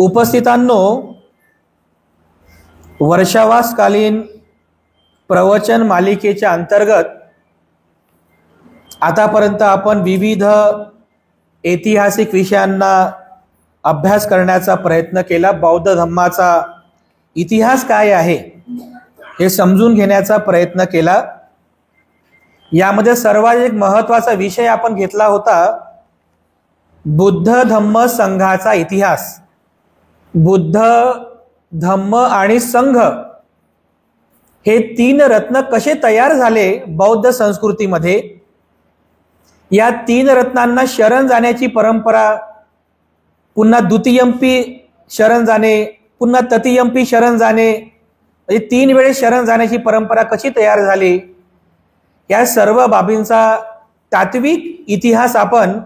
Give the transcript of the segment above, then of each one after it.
उपस्थितांनो, वर्षावासकालीन प्रवचन मालिकेच्या अंतर्गत आतापर्यंत आपण विविध ऐतिहासिक विषयांना अभ्यास करण्याचा प्रयत्न केला। बौद्ध धम्माचा इतिहास काय आहे हे समजून घेण्याचा प्रयत्न केला। यामध्ये सर्वात एक महत्त्वाचा विषय आपण घेतला होता बुद्ध धम्म संघाचा इतिहास। बुद्ध धम्म आणि संघ हे तीन रत्न कसे तयार झाले बौद्ध संस्कृतीमध्ये। या तीन रत्नांना शरण जाण्याची परंपरा, पुन्हा द्वितीयंपी शरण जाणे, पुन्हा तृतीयंपी शरण जाणे, म्हणजे तीन वेळेस शरण जाण्याची परंपरा कशी तयार झाली, या सर्व बाबींचा तात्विक इतिहास आपण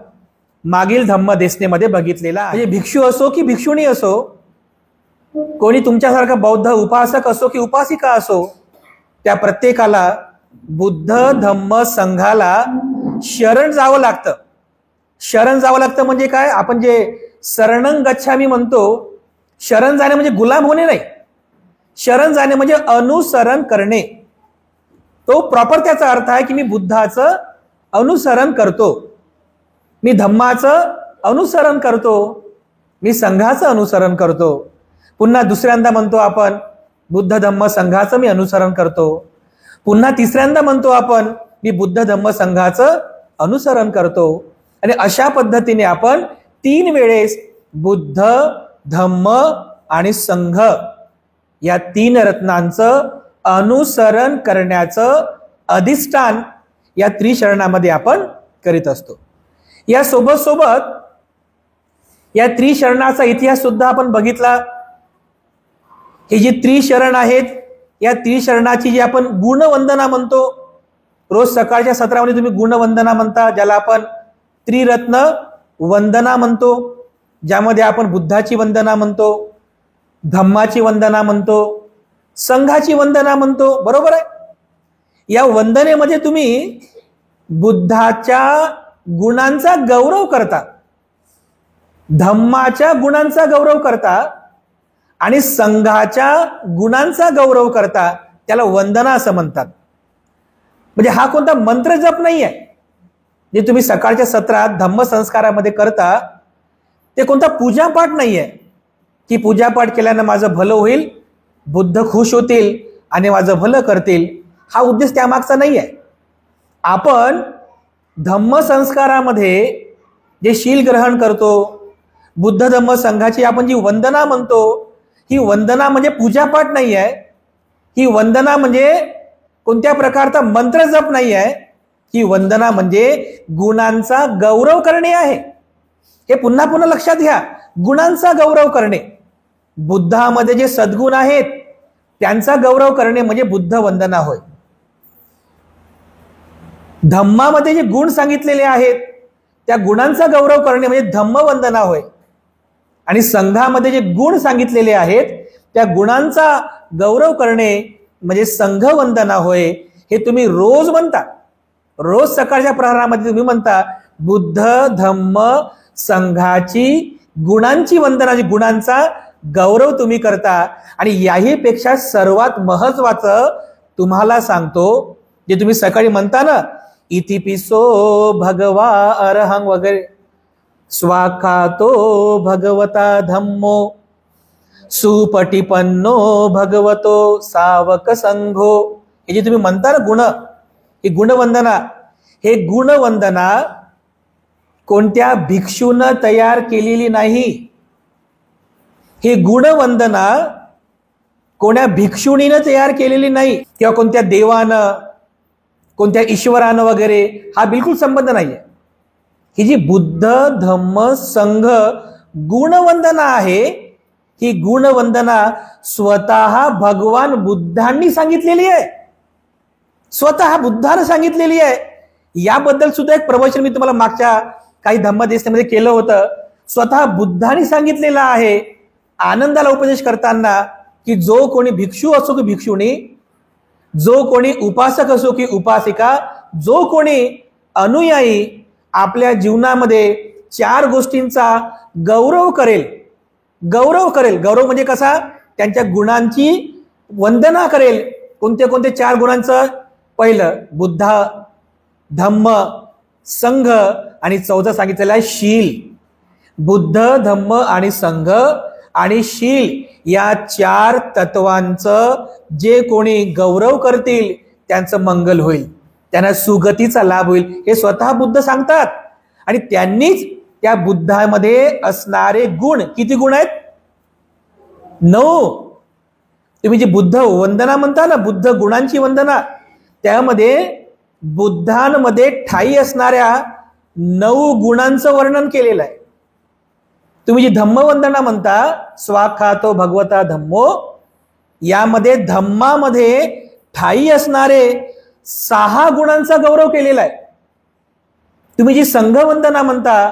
मागील धम्मदेशनेमध्ये बघितलेला आहे। म्हणजे भिक्षू असो की भिक्षुणी असो, कोणी तुमच्यासारखा बौद्ध उपासक असो की उपासिका असो, त्या प्रत्येकाला बुद्ध धम्म संघाला शरण जावं लागतं। शरण जावं लागतं म्हणजे काय? आपण जे शरणं गच्छामी म्हणतो, शरण जाणे म्हणजे गुलाम होणे नाही, शरण जाणे म्हणजे अनुसरण करणे। तो प्रॉपर त्याचा अर्थ आहे की मी बुद्धाचं अनुसरण करतो, मी धम्माचं अनुसरण करतो, मी संघाचं अनुसरण करतो। पुन्हा दुसऱ्यांदा म्हणतो आपण बुद्ध धम्म संघाचं मी अनुसरण करतो, पुन्हा तिसऱ्यांदा म्हणतो आपण मी बुद्ध धम्म संघाचं अनुसरण करतो। आणि अशा पद्धतीने आपण तीन वेळेस बुद्ध धम्म आणि संघ या तीन रत्नांचं अनुसरण करण्याचं अधिष्ठान या त्रिशरणामध्ये आपण करीत असतो। या सोबत सोबत या त्रिशरणाचा इतिहास सुद्धा आपण बघितला। हे जी त्रिशरण आहेत, या त्रिशरणाची जी आपण गुणवंदना म्हणतो, रोज सकाळच्या सत्रामध्ये तुम्ही गुणवंदना म्हणता, ज्याला आपण त्रिरत्न वंदना म्हणतो, ज्यामध्ये आपण बुद्धाची वंदना म्हणतो, धम्माची वंदना म्हणतो, संघाची वंदना म्हणतो, बरोबर आहे। या वंदनेमध्ये तुम्ही बुद्धाच्या गुणांचा गौरव करता, धम्माच्या गुणांचा गौरव करता आणि संघाच्या गुणांचा गौरव करता, त्याला वंदना असं म्हणतात। म्हणजे हा कोणता मंत्र जप नाही आहे जे तुम्ही सकाळच्या सत्रात धम्म संस्कारामध्ये करता, ते कोणता पूजापाठ नाही आहे की पूजापाठ केल्यानं माझं भलं होईल, बुद्ध खुश होतील आणि माझं भलं करतील, हा उद्देश त्यामागचा नाही आहे। आपण धम्म संस्कारामध्ये जे शील ग्रहण करतो, बुद्ध धम्म संघाची आपण जी वंदना म्हणतो, ही वंदना म्हणजे पूजापाठ नाही आहे, ही वंदना म्हणजे कोणत्या प्रकारचा मंत्र जप नाही आहे, ही वंदना म्हणजे गुणांचा गौरव करणे आहे। हे पुन्हा पुन्हा लक्षात घ्या, गुणांचा गौरव करणे। बुद्धामध्ये जे सद्गुण आहेत त्यांचा गौरव करणे म्हणजे बुद्ध वंदना होय। धम्मामध्ये जे गुण सांगितलेले आहेत त्या गुणांचा गौरव करणे म्हणजे धम्म वंदना होय। आणि संघामध्ये जे गुण सांगितलेले आहेत त्या गुणांचा गौरव करणे म्हणजे संघ वंदना होय। हे तुम्ही रोज म्हणता, रोज सकाळच्या प्रहरामध्ये तुम्ही म्हणता बुद्ध धम्म संघाची गुणांची वंदना, गुणांचा गौरव तुम्ही करता। आणि याही पेक्षा सर्वात महत्वाचं तुम्हाला सांगतो, जे तुम्ही सकाळी म्हणता ना, इतिपिसो भगवा अरहं वगैरे, स्वाखातो भगवता धम्मो, सुपटिपन्नो भगवतो सावक संघो, हे जे तुम्ही म्हणता ना गुण, ही गुणवंदना, हे गुणवंदना कोणत्या भिक्षूनं तयार केलेली नाही। ही गुणवंदना कोण्या भिक्षुणीनं तयार केलेली नाही किंवा कोणत्या देवानं, कोणत्या ईश्वरानं वगैरे, हा बिलकुल संबंध नाहीये। ही जी बुद्ध धम्म संघ गुणवंदना आहे, ही गुणवंदना स्वतः भगवान बुद्धांनी सांगितलेली आहे, स्वतः बुद्धानं सांगितलेली आहे। याबद्दल सुद्धा एक प्रवचन मी तुम्हाला मागच्या काही धम्मदेशमध्ये केलं होतं। स्वतः बुद्धांनी सांगितलेलं आहे आनंदाला उपदेश करताना की जो कोणी भिक्षू असो की भिक्षुणी, जो कोणी उपासक असो की उपासिका, जो कोणी अनुयायी आपल्या जीवनामध्ये चार गोष्टींचा गौरव करेल, गौरव करेल. गौरव म्हणजे कसा? त्यांच्या गुणांची वंदना करेल. कोणते कोणते 4 गुणांचं? पहिलं बुद्ध, धम्म, संघ आणि चौथं सांगितलेलं आहे शील. बुद्ध, धम्म आणि संघ आणि शील या 4 तत्वांचं जे कोणी गौरव करतील त्यांचं मंगल होईल, त्यांना सुगतीचा लाभ होईल, हे स्वतः बुद्ध सांगतात. आणि त्यांनीच त्या बुद्धामध्ये असणारे गुण, किती गुण आहेत? 9. तुम्ही जी बुद्ध वंदना म्हणता ना, बुद्ध गुणांची वंदना, त्यामध्ये बुद्धांमध्ये ठायी असणाऱ्या 9 गुणांचं वर्णन केलेलं आहे. तुम्ही जी धम्मवंदना म्हणता, स्वाखातो भगवता धम्मो, यामध्ये धम्मामध्ये ठायी असणारे 6 गुणांचा गौरव केलेला आहे. तुम्ही जी संघवंदना म्हणता,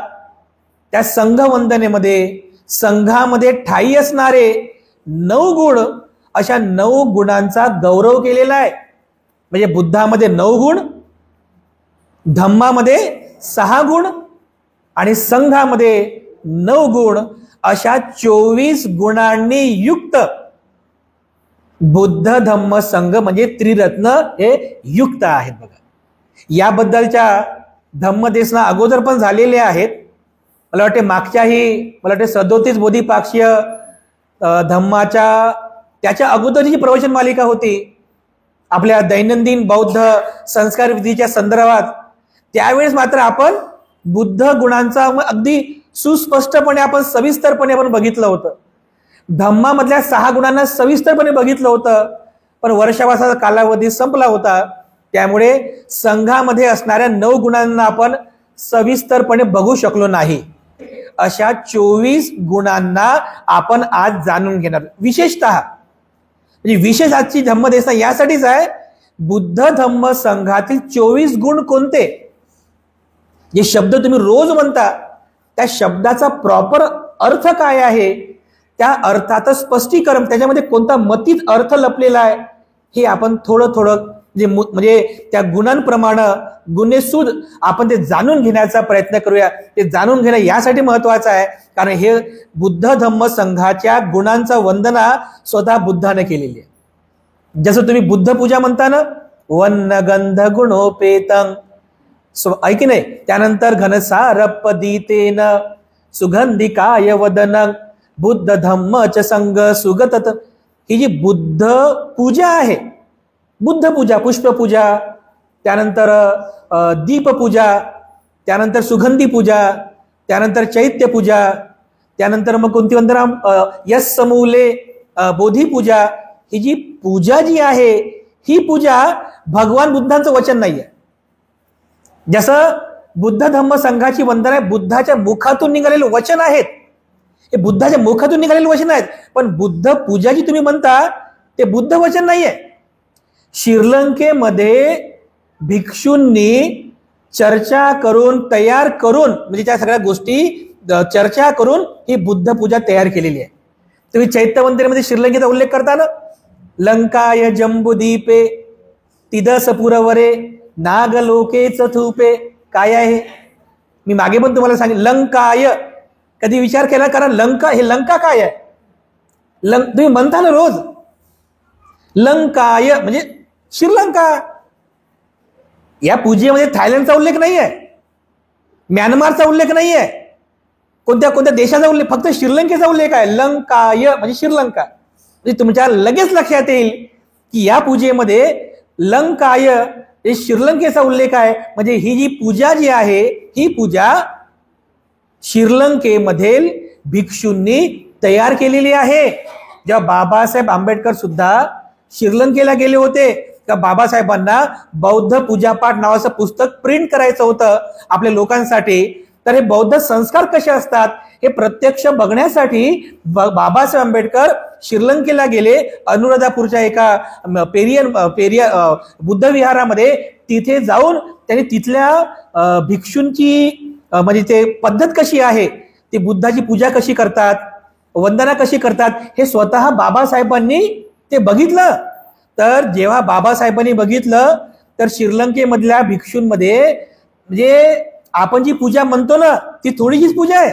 त्या संघवंदनेमध्ये संघामध्ये ठायी असणारे 9 गुण, अशा 9 गुणांचा गौरव केलेला आहे. म्हणजे बुद्धामध्ये 9 गुण, धम्मामध्ये 6 गुण आणि संघामध्ये 9 गुण, अशा 24 गुणांनी युक्त बुद्ध, धम्म, संघ म्हणजे त्रिरत्न हे युक्त आहेत. बघा, याबद्दलच्या धम्मदेशना अगोदर पण झालेले आहेत. मला वाटते मागच्याही, मला वाटते 37 बोधिपाक्षीय धम्माच्या त्याच्या अगोदरची प्रवचन मालिका होती आपल्या दैनंदिन बौद्ध संस्कार विधीच्या संदर्भात. त्यावेळेस मात्र आपण बुद्ध गुणांचा अगदी सुस्पष्टपणे आपण सविस्तरपणे आपण बघितलं होतं. धम्मामधल्या 6 गुणांना सविस्तरपणे बघितलं होतं, पण वर्षावासाचा कालावधी संपला होता, त्यामुळे संघामध्ये असणाऱ्या 9 गुणांना आपण सविस्तरपणे बघू शकलो नाही. अशा 24 गुणांना आपण आज जाणून घेणार. विशेषतः म्हणजे विशेष आजची धम्मदेशना यासाठीच आहे, बुद्ध धम्म संघातील 24 गुण कोणते, जे शब्द तुम्ही रोज म्हणता त्या शब्दाचा प्रॉपर अर्थ काय आहे, त्या अर्थाचं स्पष्टीकरण, त्याच्यामध्ये कोणता मतीत अर्थ लपलेला आहे, हे आपण थोडं थोडं म्हणजे त्या गुणांप्रमाणे गुणेसूद आपण ते जाणून घेण्याचा प्रयत्न करूया. ते जाणून घेणं यासाठी महत्वाचं आहे, कारण हे बुद्ध धम्म संघाच्या गुणांचा वंदना स्वतः बुद्धाने केलेली आहे. जसं तुम्ही बुद्ध पूजा म्हणता ना, वन्न गंध गुणोपेतं, ऐक नाही, त्यानंतर घनसारपदीतेन सुगंधिकाय वदन बुद्ध धम्म च संघ सुगतत, ही जी बुद्ध पूजा आहे, बुद्ध पूजा, पुष्पपूजा, त्यानंतर दीपपूजा, त्यानंतर सुगंधी पूजा, त्यानंतर चैत्य पूजा, त्यानंतर मग कोणती वंदना, यस समूले बोधिपूजा, ही जी पूजा जी आहे, ही पूजा भगवान बुद्धांचं वचन नाहीये. जसं बुद्ध धम्म संघाची वंदना बुद्धाच्या मुखातून निघालेले वचन आहेत, हे बुद्धाच्या मुखातून निघालेले वचन आहेत, पण बुद्ध पूजा जी तुम्ही म्हणता ते बुद्ध वचन नाहीये. श्रीलंकेमध्ये भिक्षूंनी चर्चा करून, तयार करून, म्हणजे त्या सगळ्या गोष्टी चर्चा करून ही बुद्ध पूजा तयार केलेली आहे. तुम्ही चैत्यवंतरेमध्ये श्रीलंकेचा उल्लेख करता ना, लंकाय जंबुदीपे तिदस पुरवरे नागलोके चथुपे, काय आहे? मी मागे पण तुम्हाला सांगितलं, लंकाय, कधी विचार केला? कारण लंका, हे लंका काय आहे? तुम्ही म्हणता ना रोज, लंकाय म्हणजे श्रीलंका. या पूजेमध्ये थायलंडचा उल्लेख नाहीये, म्यानमारचा उल्लेख नाहीये, कोणत्या कोणत्या देशाचा उल्लेख, फक्त श्रीलंकेचा उल्लेख आहे. लंकाय म्हणजे श्रीलंका. म्हणजे तुमच्या लगेच लक्षात येईल की या पूजेमध्ये लंकाय हे श्रीलंकेचा उल्लेख आहे. म्हणजे ही जी पूजा जी आहे, ही पूजा श्रीलंकेमधील भिक्षूंनी तयार केलेली आहे. जेव्हा बाबासाहेब आंबेडकर सुद्धा श्रीलंकेला गेले होते, का बाबासाहेबांना बौद्ध पूजापाठ नावाचं पुस्तक प्रिंट करायचं होतं आपल्या लोकांसाठी, तर हे बौद्ध संस्कार कसे असतात हे प्रत्यक्ष बघण्यासाठी बाबासाहेब आंबेडकर श्रीलंकेला गेले. अनुराधापूरच्या एका पेरिया बुद्ध विहारामध्ये, तिथे जाऊन त्यांनी तिथल्या भिक्षूंची म्हणजे ते पद्धत कशी आहे, ती बुद्धाची पूजा कशी करतात, वंदना कशी करतात, हे स्वतः बाबासाहेबांनी ते बघितलं. तर जेव्हा बाबासाहेबांनी बघितलं, तर श्रीलंकेमधल्या भिक्षूंमध्ये म्हणजे आपण जी पूजा म्हणतो ना, ती थोडीशीच पूजा आहे,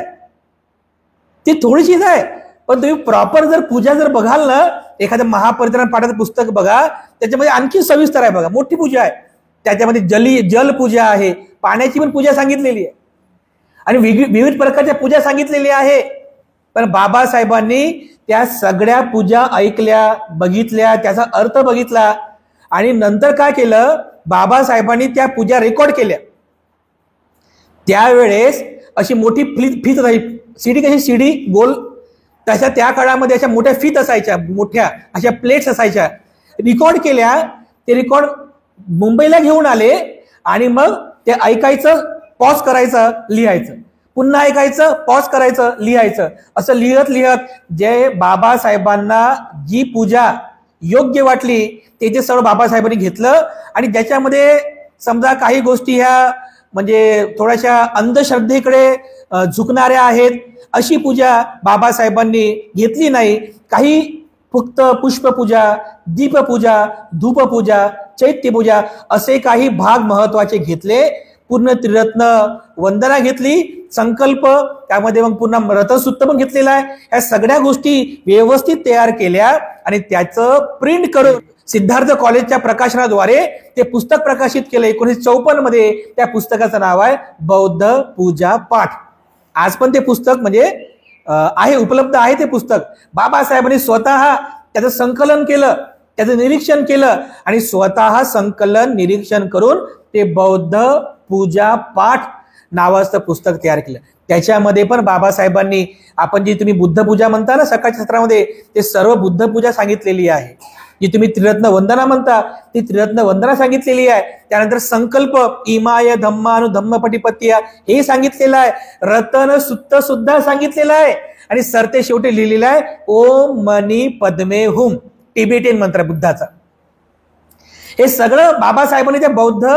ती थोडीशीच आहे, पण तुम्ही प्रॉपर जर पूजा जर बघाल ना, एखाद्या महापरित्राण पाठाचं पुस्तक बघा, त्याच्यामध्ये आणखी सविस्तर आहे बघा, मोठी पूजा आहे. त्याच्यामध्ये जल पूजा आहे, पाण्याची पण पूजा सांगितलेली आहे आणि विविध प्रकारच्या पूजा सांगितलेली आहे. पण बाबासाहेबांनी त्या सगळ्या पूजा ऐकल्या, बघितल्या, त्याचा अर्थ बघितला आणि नंतर काय केलं, बाबासाहेबांनी त्या पूजा रेकॉर्ड केल्या. त्यावेळेस अशी मोठी फीत असायची, सीडी कशी सीडी गोल, तशा त्या काळामध्ये अशा मोठ्या फीत असायच्या, मोठ्या अशा प्लेट्स असायच्या, रेकॉर्ड केल्या. ते रेकॉर्ड मुंबईला घेऊन आले आणि मग ते ऐकायचं, पॉज करायचं, लिहायचं, पुन्हा ऐकायचं, पॉज करायचं, लिहायचं, असं लिहत लिहत जे बाबासाहेबांना जी पूजा योग्य वाटली ते सर्व बाबासाहेबांनी घेतलं. आणि ज्याच्यामध्ये समजा काही गोष्टी ह्या म्हणजे थोड्याशा अंधश्रद्धेकडे झुकणाऱ्या आहेत, अशी पूजा बाबासाहेबांनी घेतली नाही. काही फक्त पुष्पपूजा, दीपपूजा, धूपपूजा, चैत्यपूजा असे काही भाग महत्वाचे घेतले. पूर्ण त्रिरत्न वंदना घेतली, संकल्प, त्यामध्ये मग पुन्हा रथसूत्र पण घेतलेला आहे. या सगळ्या गोष्टी व्यवस्थित तयार केल्या आणि त्याचं प्रिंट करून सिद्धार्थ कॉलेजच्या प्रकाशनाद्वारे ते पुस्तक प्रकाशित केलं 1954 मध्ये. त्या पुस्तकाचं नाव आहे बौद्ध पूजा पाठ. आज पण ते पुस्तक म्हणजे आहे, उपलब्ध आहे ते पुस्तक. बाबासाहेबांनी स्वतः त्याचं संकलन केलं, त्याचं निरीक्षण केलं आणि स्वतः संकलन निरीक्षण करून ते बौद्ध पूजा पाठ नावाचं पुस्तक तयार केलं. त्याच्यामध्ये पण बाबासाहेबांनी आपण जी तुम्ही बुद्ध पूजा म्हणता ना सकाळच्या सत्रामध्ये, ते सर्व बुद्ध पूजा सांगितलेली आहे. जी तुम्ही त्रिरत्न वंदना म्हणता ती त्रिरत्न वंदना सांगितलेली आहे. त्यानंतर संकल्प, इमाय धम्मानु धम्मपटिपत्या हे सांगितलेलं आहे. रतन सुत्त सुद्धा सांगितलेलं आहे आणि सरते शेवटी लिहिलेलं आहे ओम मनी पद्मे हुम, टिबेटियन मंत्र बुद्धाचा. हे सगळं बाबासाहेबांनी त्या बौद्ध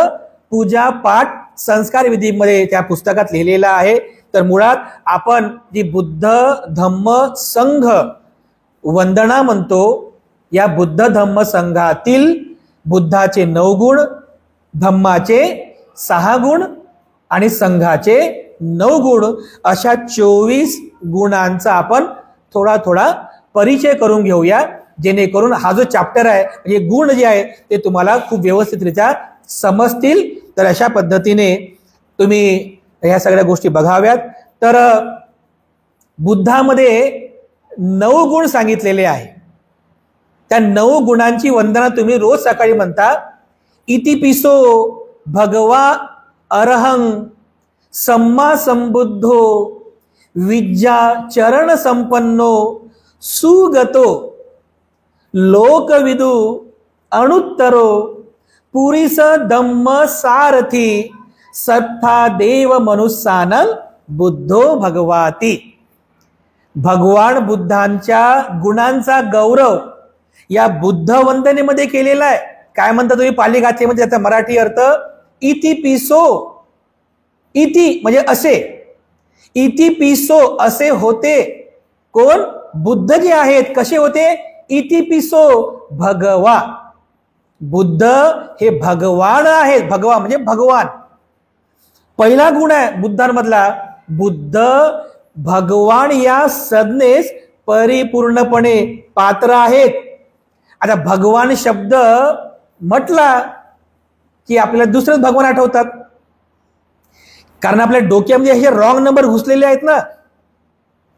पूजा पाठ संस्कार विधीमध्ये त्या पुस्तकात लिहिलेलं आहे. तर मुळात आपण जी बुद्ध धम्म संघ वंदना म्हणतो, या बुद्ध धम्म संघातील बुद्धाचे 9 गुण, धम्माचे 6 गुण आणि संघाचे 9 गुण अशा 24 गुणांचा आपण थोडा थोडा परिचय करून घेऊया, जेणेकरून हा जो चॅप्टर आहे म्हणजे गुण जे आहे ते तुम्हाला खूप व्यवस्थितरित्या समजतील. तर अशा पद्धतीने तुम्ही ह्या सगळ्या गोष्टी बघाव्यात. तर बुद्धामध्ये 9 गुण सांगितलेले आहे. त्या 9 गुणांची वंदना तुम्ही रोज सकाळी म्हणता. इतिपिसो भगवा अरहं सम्मा संबुद्धो विद्या चरण संपन्नो सुगतो लोकविदु अणुत्तरो पुरीस धम्म सारथी सत्था देव मनुष्यानल बुद्धो भगवाती. भगवान बुद्धांच्या गुणांचा गौरव या बुद्ध वंदनेमध्ये केलेला आहे. काय म्हणता तुम्ही पाली गाथेमध्ये त्याचा मराठी अर्थ इति पिसो. इति म्हणजे असे, इति पिसो असे होते. कोण? बुद्ध जे आहेत कसे होते? इति पिसो भगवा. बुद्ध हे भगवान आहेत. भगवा म्हणजे भगवान. पहिला गुण आहे बुद्धांमधला, बुद्ध भगवान या संज्ञेस परिपूर्णपणे पात्र आहेत. आता भगवान शब्द म्हटला की आपल्याला दुसरेच भगवान आठवतात, कारण आपल्या डोक्यामध्ये हे रॉंग नंबर घुसलेले आहेत ना.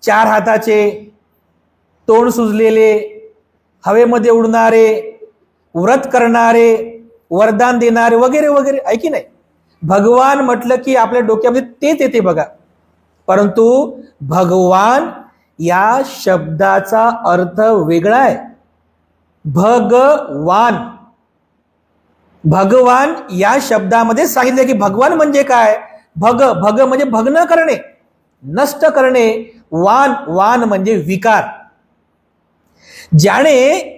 4 हाताचे, तोंड सुजलेले, हवेमध्ये उडणारे, व्रत करणारे, वरदान देणारे वगैरे वगैरे, आहे की नाही. भगवान म्हटलं की आपल्या डोक्यामध्ये तेच येते बघा. परंतु भगवान या शब्दाचा अर्थ वेगळा आहे. भगवान, भगवान या शब्दामध्ये सांगितलं की भगवान म्हणजे काय? भग म्हणजे भग्न करणे, नष्ट करणे. वान म्हणजे विकार. ज्याने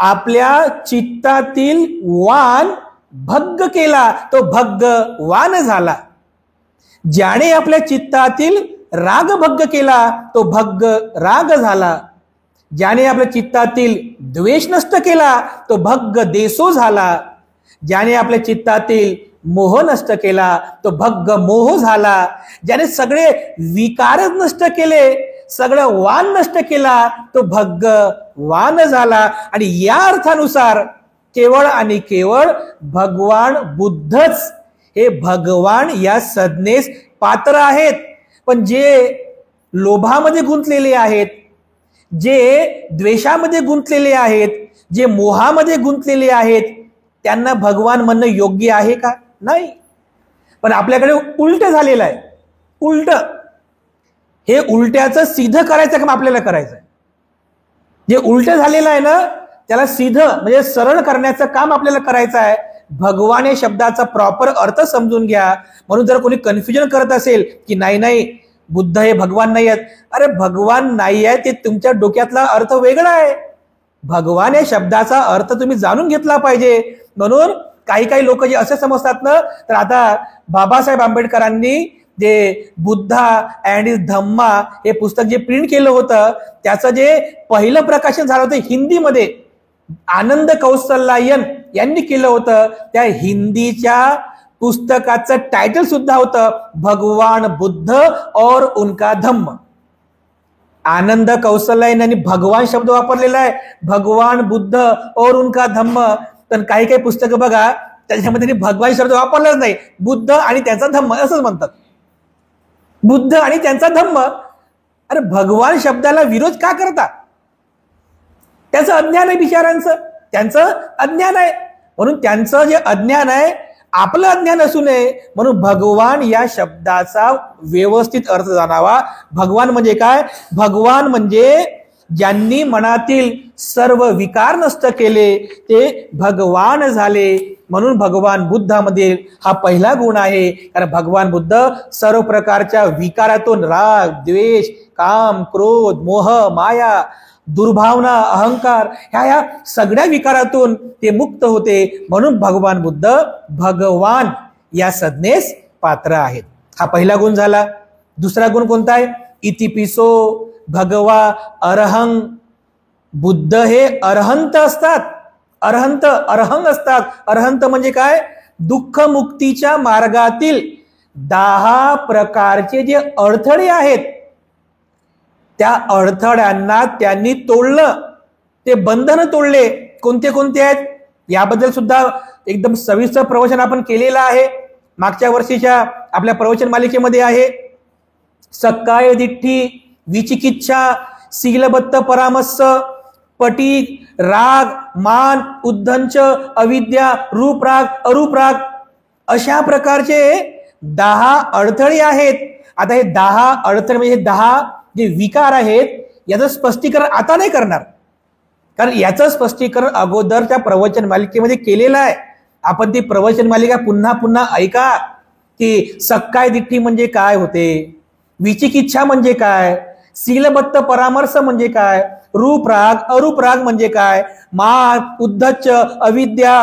आपल्या चित्तातील वान भग्ग केला तो भगवान झाला. ज्याने आपल्या चित्तातील राग भग्ग केला तो भग्ग राग झाला. ज्याने आपल्या चित्तातील द्वेष नष्ट केला तो भग्ग देसो झाला. ज्याने आपल्या चित्तातील मोह नष्ट केला तो भग्ग मोह झाला. ज्याने सगळे विकारच नष्ट केले सगळं वान नष्ट केला तो भगवान झाला. आणि या अर्थानुसार केवळ आणि केवळ भगवान बुद्धच हे भगवान या संज्ञेस पात्र आहेत. पण जे लोभामध्ये गुंतलेले आहेत, जे द्वेषामध्ये गुंतलेले आहेत, जे मोहामध्ये गुंतलेले आहेत, त्यांना भगवान म्हणणं योग्य आहे का? नाही. पण आपल्याकडे उलट झालेलं आहे. उलट हे उलट्याचं सिद्ध करायचं काम आपल्याला करायचं आहे. जे उलट झालेलं आहे ना त्याला सिद्ध म्हणजे सरळ करण्याचं काम आपल्याला करायचं आहे. भगवान या शब्दाचा प्रॉपर अर्थ समजून घ्या. म्हणून जर कोणी कन्फ्युजन करत असेल की नाही बुद्ध हे भगवान नाही आहेत, अरे भगवान नाही आहे ते तुमच्या डोक्यातला अर्थ वेगळा आहे. भगवान या शब्दाचा अर्थ तुम्ही जाणून घेतला पाहिजे. म्हणून काही लोक जे असे समजतात ना, तर आता बाबासाहेब आंबेडकरांनी जे बुद्धा अँड इज धम्मा हे पुस्तक जे प्रिंट केलं होतं त्याचं जे पहिलं प्रकाशन झालं होतं हिंदीमध्ये, आनंद कौशल्यायन यांनी केलं होतं. त्या हिंदीच्या पुस्तकाचं टायटल सुद्धा होतं भगवान बुद्ध और उनका धम्म. आनंद कौशल्यायन यांनी भगवान शब्द वापरलेला आहे, भगवान बुद्ध और उनका धम्म. पण काही पुस्तकं बघा त्याच्यामध्ये भगवान शब्द वापरलाच नाही, बुद्ध आणि त्यांचा धम्म असंच म्हणतात. बुद्ध आणि त्यांचा धम्म. अरे भगवान शब्दाला विरोध का करता? त्याचं अज्ञान आहे बिचारांचं, त्यांचं अज्ञान आहे. म्हणून त्यांचं जे अज्ञान आहे आपलं अज्ञान असू नये. म्हणून भगवान या शब्दाचा व्यवस्थित अर्थ जाणावा. भगवान म्हणजे काय? भगवान म्हणजे ज्यांनी मनातील सर्व विकार नष्ट केले ते भगवान झाले. म्हणून भगवान बुद्धामध्ये हा पहिला गुण आहे. कारण भगवान बुद्ध सर्व प्रकारच्या विकारातून, राग, द्वेष, काम, क्रोध, मोह, माया, दुर्भावना, अहंकार ह्या सगळ्या विकारातून ते मुक्त होते. म्हणून भगवान बुद्ध भगवान या संज्ञेस पात्र आहेत. हा पहिला गुण झाला. दुसरा गुण कोणता आहे? इतिपिसो भगवा अरहंग. बुद्ध हे अरहंत असतात. अरहंग असतात. अरहंत म्हणजे काय? दुःख मुक्तीच्या मार्गातील 10 प्रकारचे जे अडथळे आहेत त्या अडथळ्यांना त्यांनी तोडलं, ते बंधन तोडले. कोणते कोणते आहेत याबद्दल सुद्धा एकदम सविस्तर प्रवचन आपण केलेलं आहे. मागच्या वर्षीच्या आपल्या प्रवचन मालिकेमध्ये आहे. सक्काय दिठ्ठी, विचिकिच्छा, शीलबद्ध परामर्श, पटी, राग, मान, उद्धंच, अविद्या, रूपराग, अरूपराग अशा प्रकारचे 10 अडथळे आहेत. आता हे 10 अडथळे म्हणजे 10 जे विकार आहेत याचं स्पष्टीकरण आता नाही करणार, कारण याचं स्पष्टीकरण अगोदरच्या प्रवचन मालिकेमध्ये केलेलं आहे. आपण ती प्रवचन मालिका पुन्हा पुन्हा ऐका की सक्काय दिठ्ठी म्हणजे काय होते, विचिकिच्छा म्हणजे काय, शीलबद्ध परामर्श म्हणजे काय, रूपराग अरूपराग म्हणजे काय, मान, उद्धच्च, अविद्या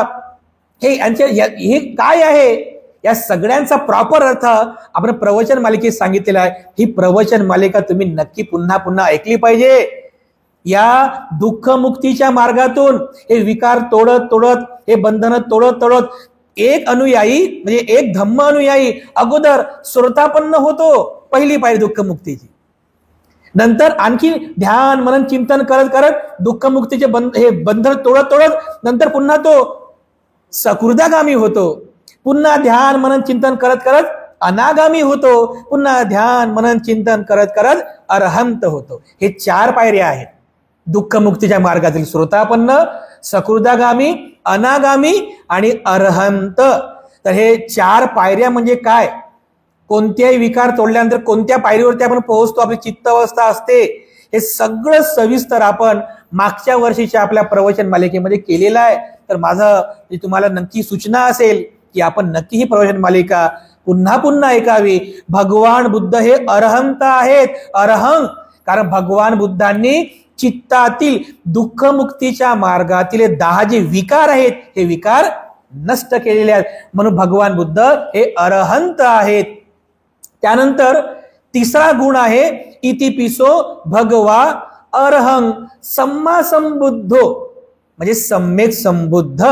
हे काय आहे, या सगळ्यांचा प्रॉपर अर्थ आपण प्रवचन मालिकेत सांगितलेला आहे. ही प्रवचन मालिका तुम्ही नक्की पुन्हा पुन्हा ऐकली पाहिजे. या दुःख मुक्तीच्या मार्गातून हे विकार तोडत तोडत, हे बंधन तोडत तोडत एक अनुयायी म्हणजे एक धम्म अनुयायी अगोदर श्रोतापन्न होतो, पहिली पायरी दुःख मुक्तीची. नंतर आणखी ध्यान मनन चिंतन करत करत दुःख मुक्तीचे हे बंधन तोडत तोडत नंतर पुन्हा तो सकृदागामी होतो. पुन्हा ध्यान मनन चिंतन करत करत अनागामी होतो. पुन्हा ध्यान मनन चिंतन करत करत अरहंत होतो. हे 4 पायऱ्या आहेत दुःख मुक्तीच्या मार्गातील. श्रोतापन्न, सकृदागामी, अनागामी आणि अरहंत. तर हे 4 पायऱ्या म्हणजे काय, कोणत्याही विकार तोडल्यानंतर कोणत्या पायरीवरती आपण पोहोचतो, आपली चित्त अवस्था असते, हे सगळं सविस्तर आपण मागच्या वर्षीच्या आपल्या प्रवचन मालिकेमध्ये केलेलं आहे. तर माझं तुम्हाला नक्की सूचना असेल की आपण नक्की ही प्रवचन मालिका पुन्हा पुन्हा ऐकावी. भगवान बुद्ध हे अरहंत आहेत, अरहंग. कारण भगवान बुद्धांनी चित्तातील दुःख मुक्तीच्या मार्गातील 10 जे विकार आहेत हे विकार नष्ट केलेले आहेत. म्हणून भगवान बुद्ध हे अरहंत आहेत. त्यानंतर तिसरा गुण आहे इतिपिसो भगवा अरहंग सम्मा संबुद्धो, म्हणजे सम्यक संबुद्ध.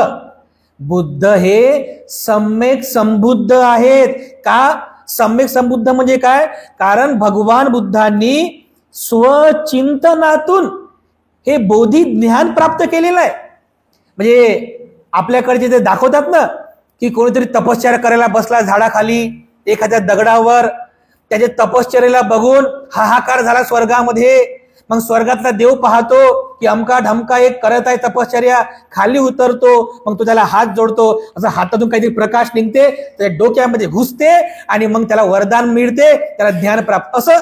बुद्ध हे सम्यक संबुद्ध आहेत. का सम्यक संबुद्ध म्हणजे काय? कारण भगवान बुद्धांनी स्वचिंतनातून हे बोधी ज्ञान प्राप्त केलेलं आहे. म्हणजे आपल्याकडे जे दाखवतात ना की कोणीतरी तपश्चर्या करायला बसला झाडाखाली एखाद्या दगडावर, त्याच्या तपश्चर्याला बघून हाहाकार झाला स्वर्गामध्ये. मग स्वर्गातला देव पाहतो की अमका ढमका एक करत आहे तपश्चर्या, खाली उतरतो. मग तो त्याला हात जोडतो, असं हातातून काहीतरी प्रकाश निघते, त्याच्या डोक्यामध्ये घुसते आणि मग त्याला वरदान मिळते, त्याला ज्ञान प्राप्त. असं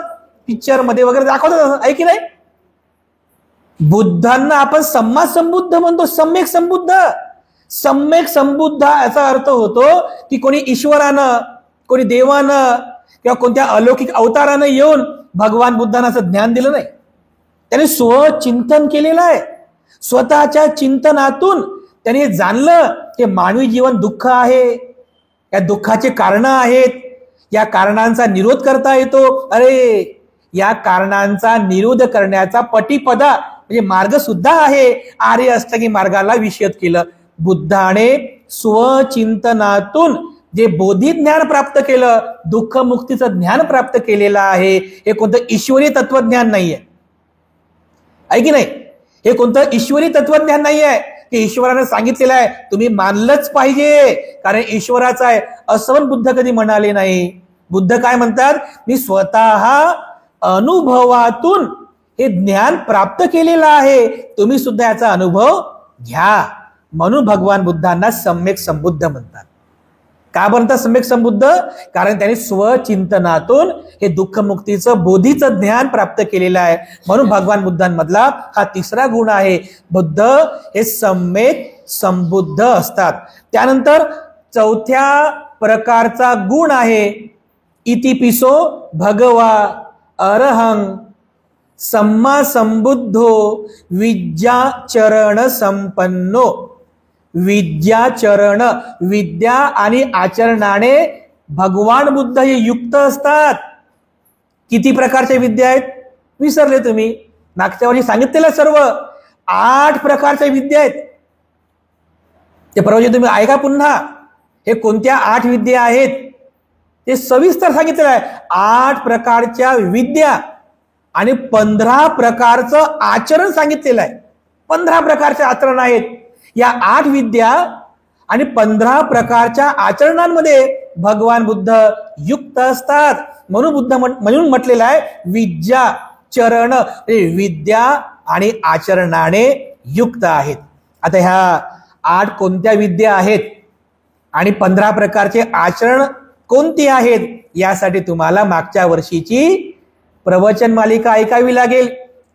पिक्चर मध्ये वगैरे दाखवतात, आहे की नाही. बुद्धांना आपण सम्मा संबुद्ध म्हणतो, सम्यक संबुद्ध. सम्यक संबुद्ध याचा अर्थ होतो की कोणी ईश्वरानं, कोणी देवानं किंवा कोणत्या अलौकिक अवतारानं येऊन भगवान बुद्धांना असं ज्ञान दिलं नाही. त्याने स्वचिंतन केलेलं आहे. स्वतःच्या चिंतनातून त्याने जाणलं की मानवी जीवन दुःख आहे, या दुःखाचे कारण आहेत, या कारणांचा निरोध करता येतो. अरे या कारणांचा निरोध करण्याचा पटीपदा म्हणजे मार्ग सुद्धा आहे. आर्य अष्टांगी मार्गाला विशद केलं. बुद्धाने स्वचिंतनातून जे बोधी ज्ञान प्राप्त केलं, दुःख मुक्तीचं ज्ञान प्राप्त केलेलं आहे. हे कोणतं ईश्वरी तत्वज्ञान नाहीये, आहे की नाही. हे कोणतं ईश्वरी तत्वज्ञान नाहीये की ईश्वराने सांगितलेलं आहे तुम्ही मानलंच पाहिजे कारण ईश्वराचा आहे, असं पण बुद्ध कधी म्हणाले नाही. बुद्ध काय म्हणतात, मी स्वतः अनुभवातून हे ज्ञान प्राप्त केलेलं आहे, तुम्ही सुद्धा याचा अनुभव घ्या. म्हणून भगवान बुद्धांना सम्यक संबुद्ध म्हणतात. का म्हणतात सम्यक संबुद्ध? कारण त्यांनी स्वचिंतनातून हे दुःख मुक्तीचं बोधीचं ज्ञान प्राप्त केलेलं आहे. म्हणून भगवान बुद्धांमधला हा तिसरा गुण आहे. बुद्ध हे सम्यक संबुद्ध असतात. त्यानंतर चौथ्या प्रकारचा गुण आहे इतिपिसो भगवा अरहं सम्मा संबुद्धो विद्याचरण संपन्नो. विद्याचरण, विद्या आणि आचरणाने भगवान बुद्ध हे युक्त असतात. किती प्रकारच्या विद्या आहेत विसरले तुम्ही? मागच्या वर्षी सांगितलेलं सर्व 8 प्रकारच्या विद्या आहेत. ते परवा तुम्ही ऐका पुन्हा. हे कोणत्या 8 विद्या आहेत ते सविस्तर सांगितलेलं आहे. 8 प्रकारच्या विद्या आणि 15 प्रकारचं आचरण सांगितलेलं आहे. 15 प्रकारचे आचरण आहेत. या 8 विद्या आणि 15 प्रकारच्या आचरणांमध्ये भगवान बुद्ध युक्त असतात. म्हणून म्हटलेलं आहे विद्याचरण, विद्या आणि आचरणाने युक्त आहेत. आता ह्या 8 कोणत्या विद्या आहेत आणि 15 प्रकारचे आचरण कोणती आहेत यासाठी तुम्हाला मागच्या वर्षीची प्रवचन मालिका ऐकावी लागेल.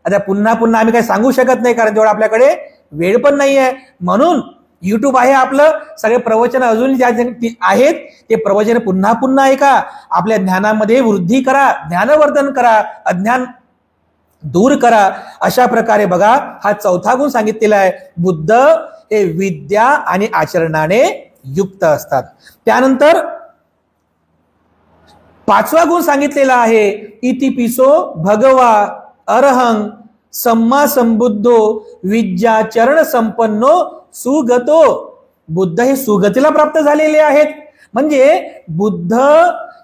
आता पुन्हा पुन्हा आम्ही काही सांगू शकत नाही कारण तेवढं आपल्याकडे वेळ पण नाही आहे. म्हणून युट्यूब आहे आपलं, सगळे प्रवचन अजून ज्या आहेत ते प्रवचन पुन्हा पुन्हा ऐका. आपल्या ज्ञानामध्ये वृद्धी करा, ज्ञानवर्धन करा, अज्ञान दूर करा. अशा प्रकारे बघा हा चौथा गुण सांगितलेला आहे. बुद्ध हे विद्या आणि आचरणाने युक्त असतात. त्यानंतर 5वा गुण सांगितलेला आहे इतिपिसो भगवा अरहं सम्मा संबुद्धो विद्याचरण संपन्नो सुगतो. बुद्ध हे सुगतीला प्राप्त झालेले आहेत. म्हणजे बुद्ध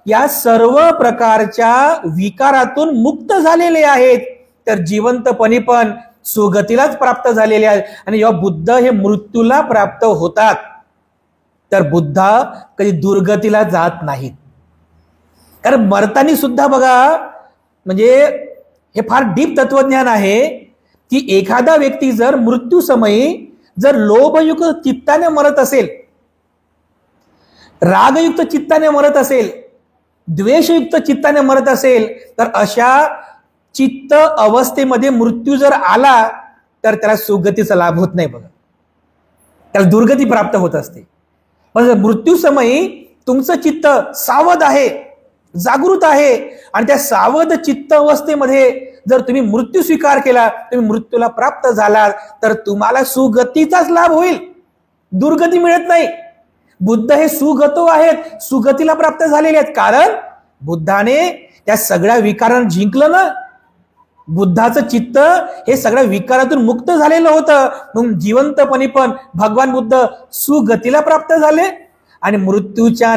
या सर्व प्रकारच्या विकारातून मुक्त झालेले आहेत. तर जिवंतपणी पण सुगतीलाच प्राप्त झालेले आहेत. आणि जेव्हा बुद्ध हे मृत्यूला प्राप्त होतात तर बुद्ध कधी दुर्गतीला जात नाहीत. कारण मरतानी सुद्धा बघा, म्हणजे हे फार डीप तत्वज्ञान आहे की एखादा व्यक्ती जर मृत्यू समयी जर लोभयुक्त चित्ताने मरत असेल, रागयुक्त चित्ताने मरत असेल, द्वेषयुक्त चित्ताने मरत असेल तर अशा चित्त अवस्थेमध्ये मृत्यू जर आला तर त्याला सुगतीचा लाभ होत नाही. बघा, त्याला दुर्गती प्राप्त होत असते. पण मृत्यू समयी तुमचं चित्त सावध आहे, जागृत आहे आणि त्या सावध चित्त अवस्थेमध्ये जर तुम्ही मृत्यू स्वीकार केला, तुम्ही मृत्यूला प्राप्त झालात तर तुम्हाला सुगतीचाच लाभ होईल, दुर्गती मिळत नाही. बुद्ध हे सुगतो आहेत, सुगतीला प्राप्त झालेले आहेत. कारण बुद्धाने त्या सगळ्या विकारांना जिंकलं ना. बुद्धाचं चित्त हे सगळ्या विकारातून मुक्त झालेलं होतं. म्हणून जिवंतपणी पण भगवान बुद्ध सुगतीला प्राप्त झाले आणि मृत्यूच्या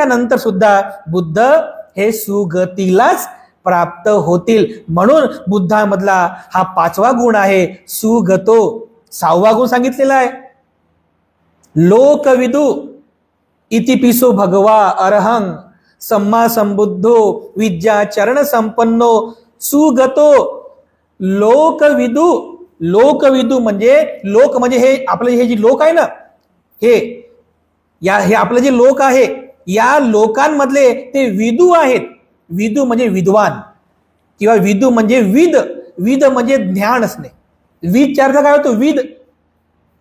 नंतर सुद्धा बुद्ध हे सुगतीलाच प्राप्त होतील. म्हणून बुद्धामधला हा 5वा गुण आहे सुगतो. 6वा गुण सांगितलेला आहे लोकविदु इतिपिसो भगवा अरहं सम्मा संबुद्धो विद्याचरण संपन्नो सुगतो. लोकविदु, लोकविदु म्हणजे लोक म्हणजे हे आपलं हे जे लोक आहे ना, हे आपलं जे लोक आहे या लोकांमधले ते विदू आहेत. विदू म्हणजे विद्वान किंवा विदू म्हणजे विद. विद म्हणजे ज्ञान असणे. विदचा अर्थ काय होतो? विद.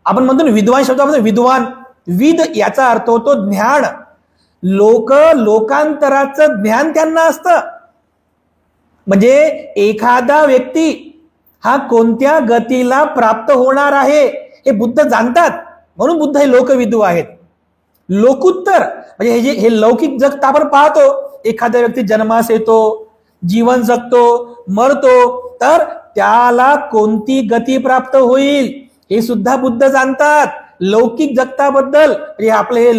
आपण म्हणतो ना विद्वान शब्द आपण विद्वान. विद याचा अर्थ होतो ज्ञान. लोकांतराचं ज्ञान त्यांना असतं. म्हणजे एखादा व्यक्ती हा कोणत्या गतीला प्राप्त होणार आहे हे बुद्ध जाणतात. म्हणून बुद्ध हे लोकविदू आहेत. लोकुत्तर म्हणजे हे लौकिक जग आपण पाहतो. एखादा व्यक्ती जन्मास येतो, जीवन जगतो, मरतो, तर त्याला कोणती गती प्राप्त होईल हे सुद्धा बुद्ध जाणतात. लौकिक जगताबद्दल म्हणजे आपलं हे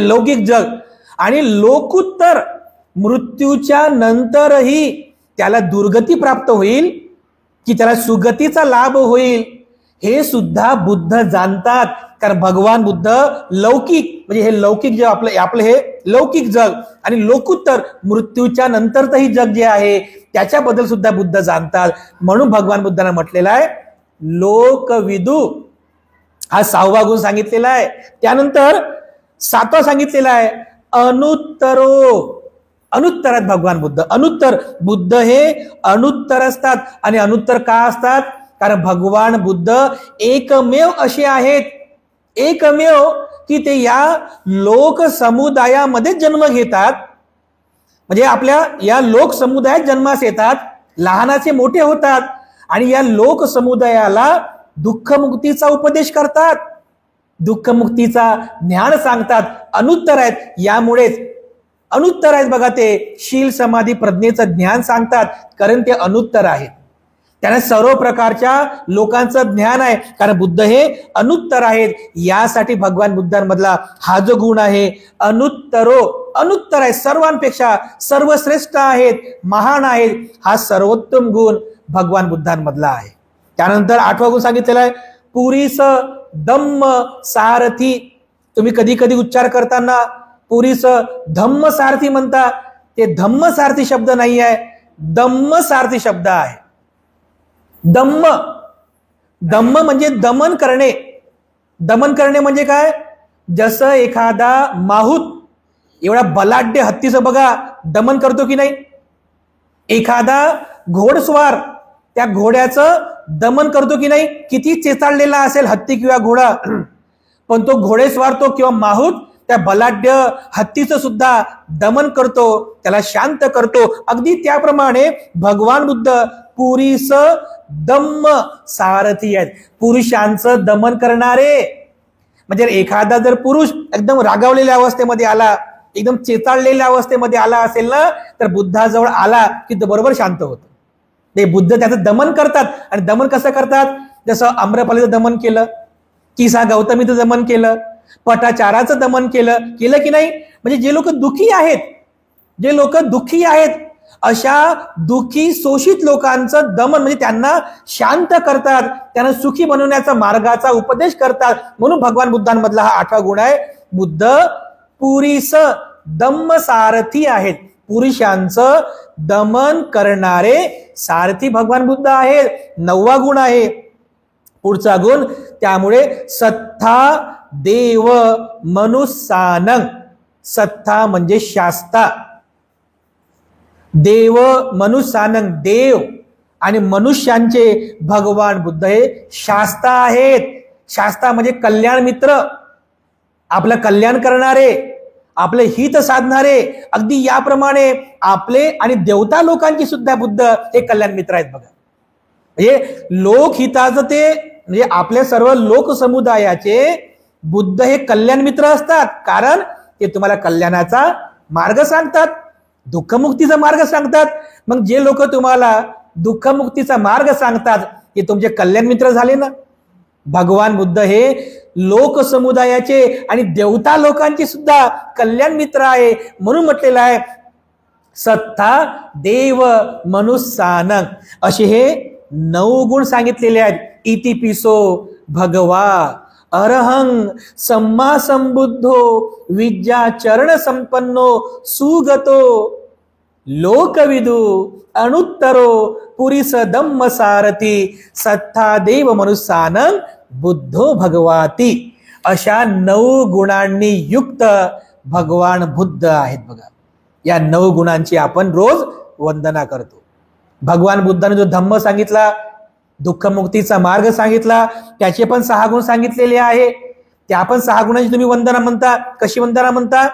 लौकिक जग. आणि लोकुत्तर मृत्यूच्या नंतरही त्याला दुर्गती प्राप्त होईल की त्याला सुगतीचा लाभ होईल हे सुद्धा बुद्ध जाणतात. कारण भगवान बुद्ध लौकिक म्हणजे हे लौकिक जे आपलं हे लौकिक जग आणि लोकुत्तर मृत्यूच्या नंतरचंही जग जे आहे त्याच्याबद्दल सुद्धा बुद्ध जाणतात. म्हणून भगवान बुद्धांना म्हटलेला आहे लोकविदू. हा 6वा गुण सांगितलेला आहे. त्यानंतर 7वा सांगितलेला आहे अनुत्तरो. अनुत्तर आहेत भगवान बुद्ध. अनुत्तर बुद्ध हे अनुत्तर असतात. आणि अनुत्तर का असतात? कारण भगवान बुद्ध एकमेव असे आहेत, एकमेव की ते या लोक समुदायामध्ये जन्म घेतात. म्हणजे आपल्या या लोक समुदायात जन्मास येतात, लहानाचे मोठे होतात आणि या लोक समुदायाला दुःखमुक्तीचा उपदेश करतात, दुःखमुक्तीचा ज्ञान सांगतात. अनुत्तर आहेत. यामुळेच अनुत्तर आहेत बघा. ते शील समाधी प्रज्ञेचं ज्ञान सांगतात कारण ते अनुत्तर आहेत. त्यांना सर्व प्रकारच्या लोकांचं ज्ञान आहे कारण बुद्ध हे अनुत्तर आहेत. यासाठी भगवान बुद्धांमधला हा जो गुण आहे अनुत्तरो. अनुत्तर आहे, सर्वांपेक्षा सर्वश्रेष्ठ आहेत, महान आहेत. हा सर्वोत्तम गुण भगवान बुद्धांमधला आहे. त्यानंतर 8वा गुण सांगितलेला आहे पुरीस धम्म सारथी. तुम्ही कधी कधी उच्चार करताना पुरीस धम्म सारथी म्हणता. ते धम्म सारथी शब्द नाही आहे, दम्म सारथी शब्द आहे. दम्म, दम्म म्हणजे दमन करणे. दमन करणे म्हणजे काय? जसं एखादा माहूत एवढा बलाढ्य हत्तीचं बघा दमन करतो की नाही. एखादा घोडस्वार त्या घोड्याचं दमन करतो की नाही. किती चेचाळलेला असेल हत्ती किंवा घोडा, पण तो घोडेस्वार तो किंवा माहूत त्या बलाढ्य हत्तीचं सुद्धा दमन करतो, त्याला शांत करतो. अगदी त्याप्रमाणे भगवान बुद्ध पुरीस दम्म सारथी आहेत, पुरुषांचं दमन करणारे. म्हणजे एखादा जर पुरुष एकदम रागावलेल्या अवस्थेमध्ये आला, एकदम चेताळलेल्या अवस्थेमध्ये आला असेल ना, तर बुद्धाजवळ आला की तो बरोबर शांत होतो. ते बुद्ध त्याचं दमन करतात. आणि दमन कसं करतात? जसं आम्रपालीचं दमन केलं, किसा गौतमीचं दमन केलं, पटाचाराचं दमन केलं की नाही. म्हणजे जे लोक दुःखी आहेत, जे लोक दुःखी आहेत अशा दुःखी शोषित लोकांचं दमन म्हणजे त्यांना शांत करतात, त्यांना सुखी बनवण्याचा मार्गाचा उपदेश करतात. म्हणून भगवान बुद्धांमधला हा 8वा गुण आहे. बुद्ध पुरीस दम्म सारथी आहेत, पुरुषांचं दमन करणारे सारथी भगवान बुद्ध आहेत. 9वा गुण आहे पुढचा गुण. त्यामुळे सत्ता देव मनुष्यानं. सत्ता म्हणजे शास्ता, देव मनुष्यानं देव आणि मनुष्यांचे भगवान बुद्ध हे शास्ता आहेत. शास्ता म्हणजे कल्याण मित्र, आपलं कल्याण करणारे, आपले हित साधणारे. अगदी याप्रमाणे आपले आणि देवता लोकांची सुद्धा बुद्ध हे कल्याण मित्र आहेत बघा. म्हणजे लोकहिताचं ते म्हणजे आपल्या सर्व लोक समुदायाचे बुद्ध हे कल्याण मित्र असतात. कारण ते तुम्हाला कल्याणाचा मार्ग सांगतात, दुःखमुक्तीचा मार्ग सांगतात. मग जे लोक तुम्हाला दुःखमुक्तीचा मार्ग सांगतात ते तुमचे कल्याण मित्र झाले ना. भगवान बुद्ध हे लोक समुदायाचे आणि देवता लोकांचे सुद्धा कल्याण मित्र आहे. म्हणून म्हटलेलं आहे सत्ता देव मनुस्सानं, असे हे 9 गुण सांगितलेले आहेत. इतिपिसो भगवा अरहं सम्मा संबुद्धो विद्या चरण संपन्नो सुगतो लोकविदु अनुत्तरो पुरीस धम्म सारथी सत्ता देव मनुस्सानं बुद्धो भगवाती. अशा 9 गुणांनी युक्त भगवान बुद्ध आहेत बघा. या 9 गुणांची आपण रोज वंदना करतो. भगवान बुद्धाने जो धम्म सांगितला, दुःखमुक्तीचा मार्ग सांगितला, त्याचे पण 6 गुण सांगितलेले आहे. त्या पण 6 गुणांची तुम्ही वंदना म्हणता. कशी वंदना म्हणता?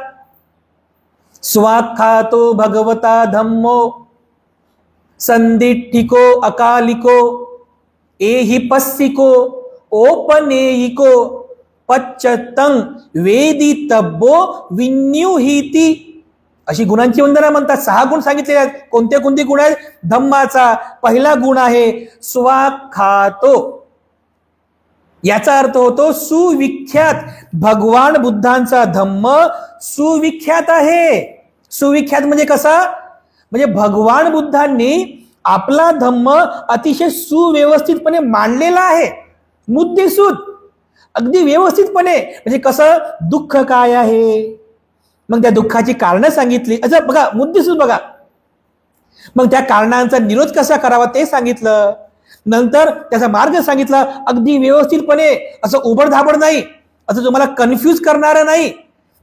स्वाख्यातो भगवता धम्मो संदिठ्ठिको अकालिको एहि पस्सिको ओपनेयिको पच्चतं वेदितब्बो विन्युहिती. अशी गुणांची वंदना म्हणतात. 6 गुण सांगितलेले आहेत. कोणते कोणते गुण आहेत? धम्माचा पहिला गुण आहे स्वाख्यातो. याचा अर्थ होतो सुविख्यात. भगवान बुद्धांचा धम्म सुविख्यात आहे. सुविख्यात म्हणजे कसा? म्हणजे भगवान बुद्धांनी आपला धम्म अतिशय सुव्यवस्थितपणे मांडलेला आहे. मुद्देसूद, अगदी व्यवस्थितपणे. म्हणजे कसं? दुःख काय आहे, मग त्या दुःखाची कारणं सांगितली. असं बघा, मुद्देसूद बघा. मग त्या कारणांचा निरोध कसा करावा ते सांगितलं. नंतर त्याचा मार्ग सांगितला अगदी व्यवस्थितपणे. असं उबडधाबड नाही, असं तुम्हाला कन्फ्यूज करणारं नाही,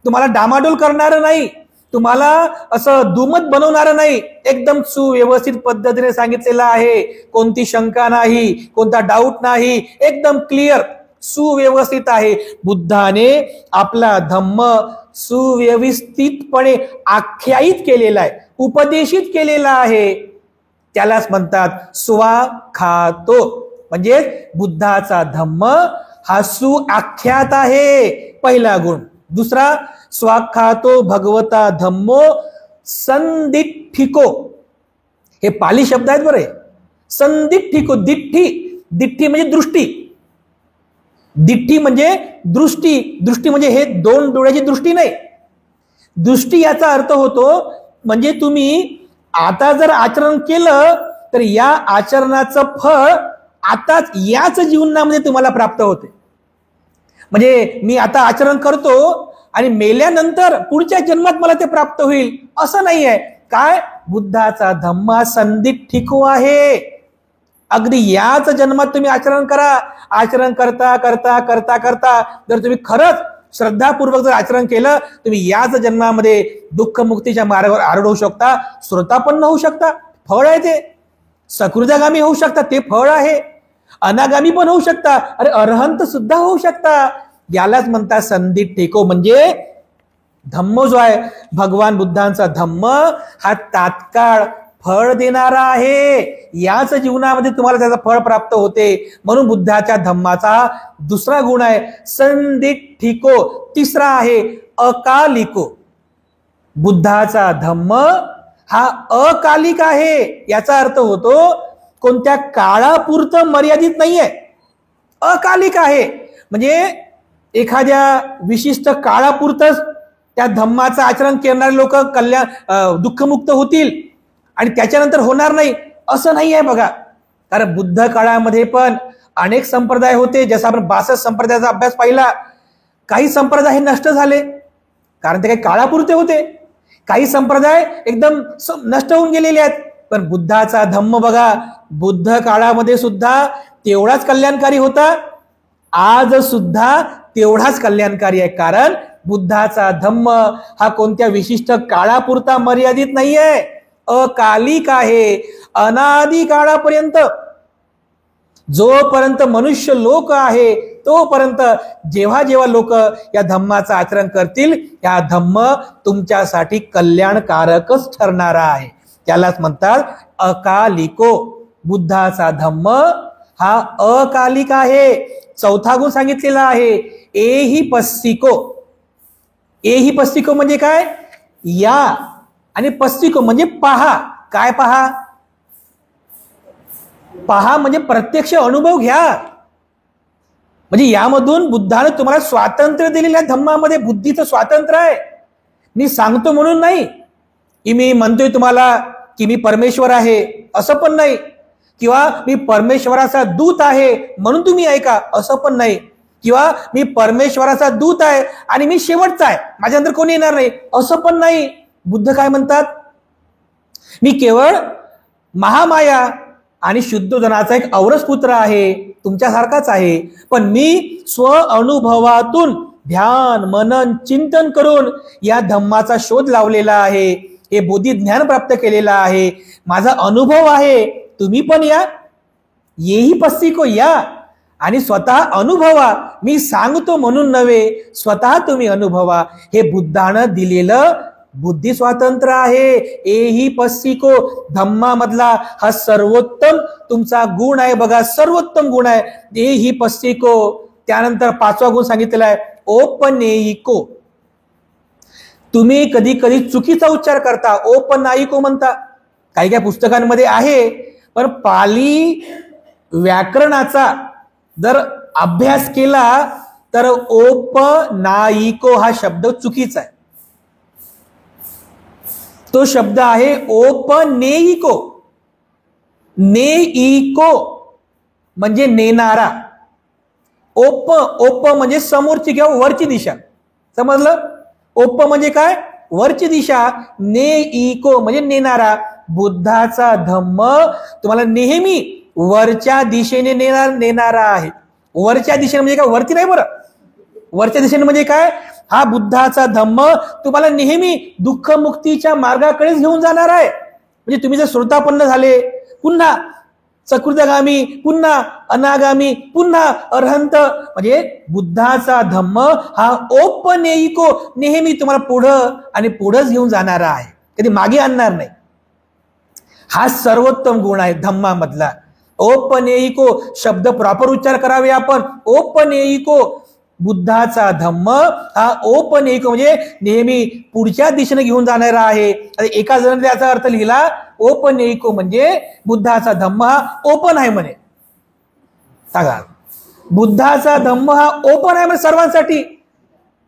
तुम्हाला डामाडोल करणारं नाही, तुम्हाला असं दुमत बनवणारं नाही. एकदम सुव्यवस्थित पद्धतीने सांगितलेलं आहे. कोणती शंका नाही, कोणता डाऊट नाही, एकदम क्लिअर, सुव्यवस्थित आहे. बुद्धाने आपला धम्म सुव्यवस्थितपणे आख्यायित केलेला आहे, उपदेशित केलेला आहे. त्यालाच म्हणतात स्वाख्यातो. म्हणजे बुद्धाचा धम्म हा सुआख्यात आहे, पहिला गुण. दुसरा, स्वाख्यातो भगवता धम्मो संदिठ्ठिको. हे पाली शब्द आहेत बरे. संदिठ्ठिको, दिठ्ठी, दिठ्ठी म्हणजे दृष्टी. दिठ्ठी म्हणजे दृष्टी. दृष्टी म्हणजे हे 2 डोळ्याची दृष्टी नाही. दृष्टी याचा अर्थ होतो म्हणजे तुम्ही आता जर आचरण केलं तर या आचरणाचं फळ आताच याच जीवनामध्ये तुम्हाला प्राप्त होते. म्हणजे मी आता आचरण करतो आणि मेल्यानंतर पुढच्या जन्मात मला ते प्राप्त होईल असं नाही आहे. काय? बुद्धाचा धम्मा संदिठ्ठिको आहे. अगदी याच जन्मात तुम्ही आचरण करा. आचरण करता करता करता करता जर तुम्ही खरंच श्रद्धापूर्वक जर आचरण केलं, तुम्ही याच जन्मामध्ये दुःख मुक्तीच्या मार्गावर आरूढ होऊ शकता, श्रोतापन्न होऊ शकता, फळ आहे ते. सकृदागामी होऊ शकता, ते फळ आहे. अनागामी पण होऊ शकता, अरे अरहंत सुद्धा होऊ शकता. यालाच म्हणतात संदिठ्ठिको. म्हणजे धम्म जो आहे, भगवान बुद्धांचा धम्म हा तात्काळ फळ देणारा आहे. याच जीवनामध्ये तुम्हाला त्याचं फळ प्राप्त होते. म्हणून बुद्धाच्या धम्माचा दुसरा गुण आहे संदिठ्ठिको. तिसरा आहे अकालिको. बुद्धाचा धम्म हा अकालिक आहे. याचा अर्थ होतो कोणत्या काळापुरतं मर्यादित नाहीये, अकालिक आहे. म्हणजे एखाद्या विशिष्ट काळापुरतच त्या धम्माचं आचरण करणारे लोक दुःखमुक्त होतील आणि त्याच्यानंतर होणार नाही असं नाही आहे बघा. कारण बुद्ध काळामध्ये पण अनेक संप्रदाय होते. जसं आपण 62 संप्रदायाचा अभ्यास पाहिला. काही संप्रदाय हे नष्ट झाले कारण ते काही काळापुरते होते. काही संप्रदाय एकदम नष्ट होऊन गेलेले आहेत. पण बुद्धाचा धम्म बघा, बुद्ध काळामध्ये सुद्धा तेवढाच कल्याणकारी होता, आज सुद्धा तेवढाच कल्याणकारी आहे. कारण बुद्धाचा धम्म हा कोणत्या विशिष्ट काळापुरता मर्यादित नाहीये, अकालिक आहे. अनादि काळापर्यंत, जोपर्यंत मनुष्य लोक आहे तोपर्यंत जेव्हा जेव्हा लोक या धम्माचं आचरण करतील, या धम्म तुमच्यासाठी कल्याणकारकच ठरणारा आहे. त्यालाच म्हणतात अकालिको. बुद्धाचा धम्म हा अकालिक आहे. चौथा गुण सांगितलेला आहे एहि पस्सिको. एहि पस्सिको म्हणजे काय? या. आणि पस्सिको म्हणजे पहा. काय पहा? पहा म्हणजे प्रत्यक्ष अनुभव घ्या. म्हणजे यामधून बुद्धाने तुम्हाला स्वातंत्र्य दिलेलं आहे. धम्मामध्ये बुद्धीचं स्वातंत्र्य आहे. मी सांगतो म्हणून नाही, की मी म्हणतोय तुम्हाला की मी परमेश्वर आहे असं पण नाही, किंवा मी परमेश्वराचा दूत आहे म्हणून तुम्ही ऐका असं पण नाही, किंवा मी परमेश्वराचा दूत आहे आणि मी शेवटचा आहे, माझ्यानंतर कोणी येणार नाही असं पण नाही. बुद्ध काय म्हणतात? मी केवळ महामाया आणि शुद्धोधनाचा एक औरस पुत्र आहे, तुमच्यासारखाच आहे, पण मी स्व अनुभवातून ध्यान मनन चिंतन करून या धम्माचा शोध लावलेला आहे, हे बोधी ज्ञान प्राप्त केलेला आहे, माझा अनुभव आहे. तुम्ही पण या, येही पस्तिको या आणि स्वतः अनुभवा. मी सांगतो म्हणून नव्हे, स्वतः तुम्ही अनुभवा. हे बुद्धानं दिलेलं बुद्धी स्वातंत्र्य आहे. एही पस्तिको धम्मामधला हा सर्वोत्तम तुमचा गुण आहे बघा, सर्वोत्तम गुण आहे एही पस्तिको. त्यानंतर 5वा गुण सांगितलेला आहे ओपनेईको. तुम्ही कधी कधी चुकीचा उच्चार करता, ओपनाईको म्हणता, काही काही पुस्तकांमध्ये आहे, पण पाली व्याकरणाचा जर अभ्यास केला तर ओपनाईको हा शब्द चुकीचा आहे. तो शब्द आहे ओपनेईको. नेईको म्हणजे नेणारा. ओप ओप म्हणजे समोरची किंवा वरची दिशा, समजलं? ओप म्हणजे काय? वरची दिशा. नेईको म्हणजे नेणारा. बुद्धाचा धम्म तुम्हाला नेहमी वरच्या दिशेने नेणारा आहे. वरच्या दिशेने म्हणजे काय? वरती नाही बरं, वरच्या दिशेने म्हणजे काय? हा बुद्धाचा धम्म तुम्हाला नेहमी दुःख मुक्तीच्या मार्गाकडेच घेऊन जाणार आहे. म्हणजे तुम्ही जर श्रोतापन्न झाले, पुन्हा सकृतगामी, पुन्हा अनागामी, पुन्हा अरहंत, म्हणजे बुद्धाचा धम्म हा ओपनेईको नेहमी तुम्हाला पुढं आणि पुढंच घेऊन जाणारा आहे, कधी मागे आणणार नाही. हा सर्वोत्तम गुण आहे धम्मामधला. ओपनेईको शब्द प्रॉपर उच्चार करावे आपण. ओपनेईको, बुद्धाचा धम्म हा ओपनेईको म्हणजे नेहमी पुढच्या दिशेने घेऊन जाणारा आहे. एका जणांनी याचा अर्थ लिहिला, ओपनेईको म्हणजे बुद्धाचा धम्म हा ओपन आहे म्हणे. सांगा, बुद्धाचा धम्म हा ओपन आहे म्हणजे सर्वांसाठी.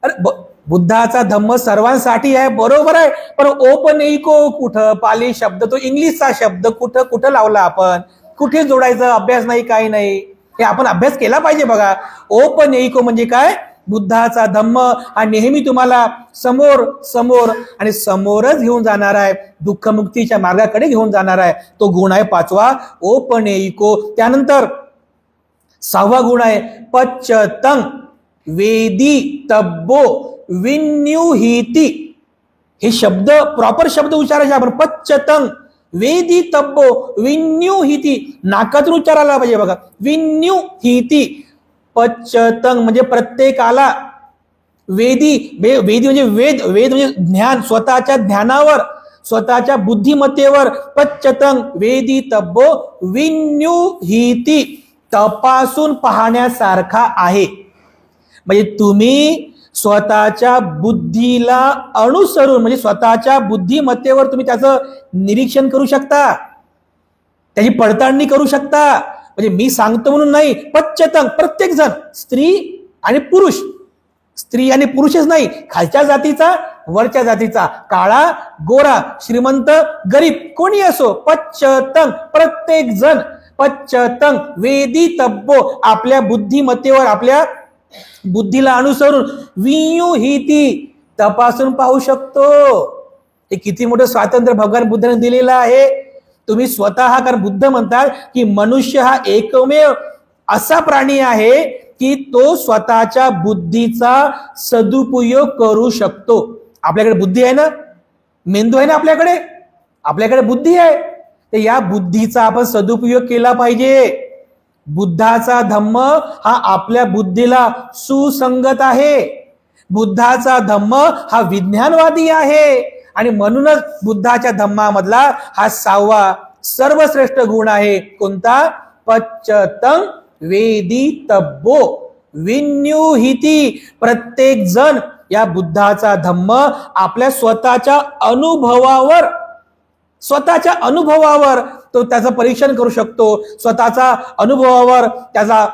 अरे बुद्धाचा धम्म सर्वांसाठी आहे, बरोबर आहे, पण ओपनेईको कुठं? पाली शब्द तो इंग्लिशचा शब्द, कुठं कुठं लावला आपण? कुठे जोडायचं? अभ्यास नाही, काही नाही. हे आपण अभ्यास केला पाहिजे बघा. ओपनेईको म्हणजे काय? बुद्धाचा धम्म हा नेहमी तुम्हाला समोर समोर आणि समोरच घेऊन जाणार आहे, दुःखमुक्तीच्या मार्गाकडे घेऊन जाणार आहे. तो गुण आहे 5वा ओपनेईको. त्यानंतर 6वा गुण आहे पच्चतं वेदी तब्बो विन्युहिती. हे शब्द प्रॉपर शब्द उच्चारायचे आपण. पच्चतं वेदी तब्बो विन्युहिती, नाकातून उच्चार आला पाहिजे बघा. विन्युहिती. पच्चतं म्हणजे प्रत्येकाला. वेदी, वेदी म्हणजे वेद, वेद म्हणजे ज्ञान, स्वतःच्या ध्यानावर, स्वतःच्या बुद्धिमत्तेवर. पच्चतं वेदी तब्बो विन्युहिती, तपासून पाहण्यासारखा आहे. म्हणजे तुम्ही स्वतःच्या बुद्धीला अनुसरून, म्हणजे स्वतःच्या बुद्धिमत्तेवर तुम्ही त्याचं निरीक्षण करू शकता, त्याची पडताळणी करू शकता. म्हणजे मी सांगतो म्हणून नाही, पच्चतं प्रत्येक जण, स्त्री आणि पुरुष, स्त्री आणि पुरुषच नाही, खालच्या जातीचा वरच्या जातीचा, काळा गोरा, श्रीमंत गरीब, कोणी असो, पच्चतं प्रत्येक जण. पच्चतं वेदी तब्बो आपल्या बुद्धिमत्तेवर, आपल्या बुद्धीला अनुसरून, विन्युहिती तपासून पाहू शकतो. हे किती मोठं स्वातंत्र्य भगवान बुद्धाने दिलेलं आहे. तुम्ही स्वतः, कारण बुद्ध म्हणतात की मनुष्य हा एकमेव असा प्राणी आहे की तो स्वतःच्या बुद्धीचा सदुपयोग करू शकतो. आपल्याकडे बुद्धी आहे ना, मेंदू आहे ना, आपल्याकडे बुद्धी आहे. तर या बुद्धीचा आपण सदुपयोग केला पाहिजे. बुद्धाचा धम्म हा आपल्या बुद्धीला सुसंगत आहे. बुद्धाचा धम्म हा विज्ञानवादी आहे आणि म्हणूनच बुद्धाच्या धम्मामधला हा 6वा सर्वश्रेष्ठ गुण आहे. कोणता? पच्चतं वेदी तब्बो विन्युहिती. प्रत्येक जण या बुद्धाचा धम्म आपल्या स्वतःच्या अनुभवावर तो त्याचं परीक्षण करू शकतो, स्वतःच्या अनुभवावर त्याचा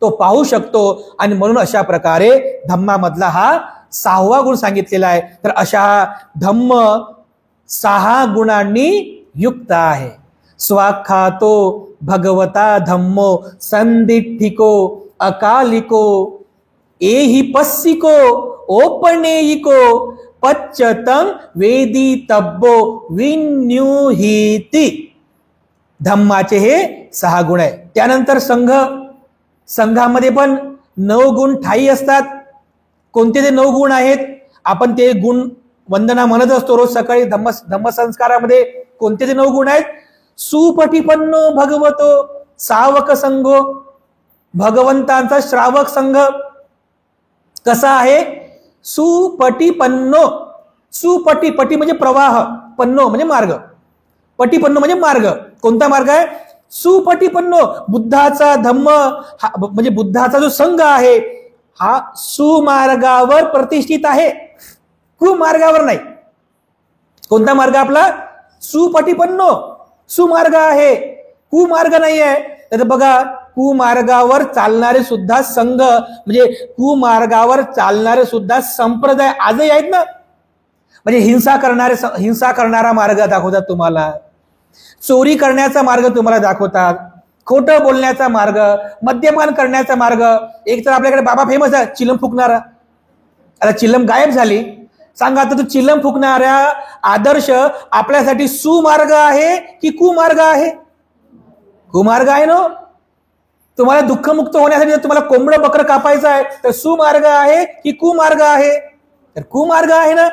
तो पाहू शकतो. आणि म्हणून अशा प्रकारे धम्मामधला हा 6वा गुण सांगितलेला आहे. तर अशा धम्म 6 गुणांनी युक्त आहे. स्वाख्यातो भगवता धम्मो संदिठ्ठिको अकालिको एहि पस्सिको ओपनेयिको पच्चतं वेदितब्बो विन्युहीति. धम्माचे हे 6 गुण आहे. त्यानंतर संघामध्ये पण 9 गुण ठायी असतात. कोणते ते 9 गुण आहेत? आपण ते गुण वंदना म्हणत असतो रोज सकाळी धम्मसंस्कारामध्ये. कोणते ते 9 गुण आहेत? सुपटिपन्नो भगवतो सावक संघो, भगवंतांचा श्रावक संघ कसा आहे? सुपटिपन्नो. पटी म्हणजे प्रवाह, पन्नो म्हणजे मार्ग, पटिपन्नो म्हणजे मार्ग. कोणता मार्ग आहे? सुपटिपन्नो. बुद्धाचा धम्म म्हणजे बुद्धाचा जो संघ आहे हा सुमार्गावर प्रतिष्ठित आहे, कुमार्गावर नाही. कोणता मार्ग आपला? सुपटिपन्नो. सुमार्ग आहे, कुमार्ग नाही आहे. तर बघा, कुमार्गावर चालणारे सुद्धा संघ म्हणजे कुमार्गावर चालणारे सुद्धा संप्रदाय आजही आहेत ना. म्हणजे हिंसा करणारा मार्ग दाखवतात तुम्हाला, चोरी करण्याचा मार्ग तुम्हाला दाखवतात, खोटं बोलण्याचा मार्ग, मद्यपान करण्याचा मार्ग. एक तर आपल्याकडे बाबा फेमस आहे चिलम फुकणारा. आता चिलम गायब झाली. सांगा आता, तो चिलम फुकणाऱ्या आदर्श आपल्यासाठी सुमार्ग आहे की कुमार्ग आहे? कुमार्ग आहे ना. तुम्हाला दुःखमुक्त होण्यासाठी तुम्हाला कोंबडं बकरं कापायचं आहे तर सुमार्ग आहे की कुमार्ग आहे? तर कुमार्ग आहे ना.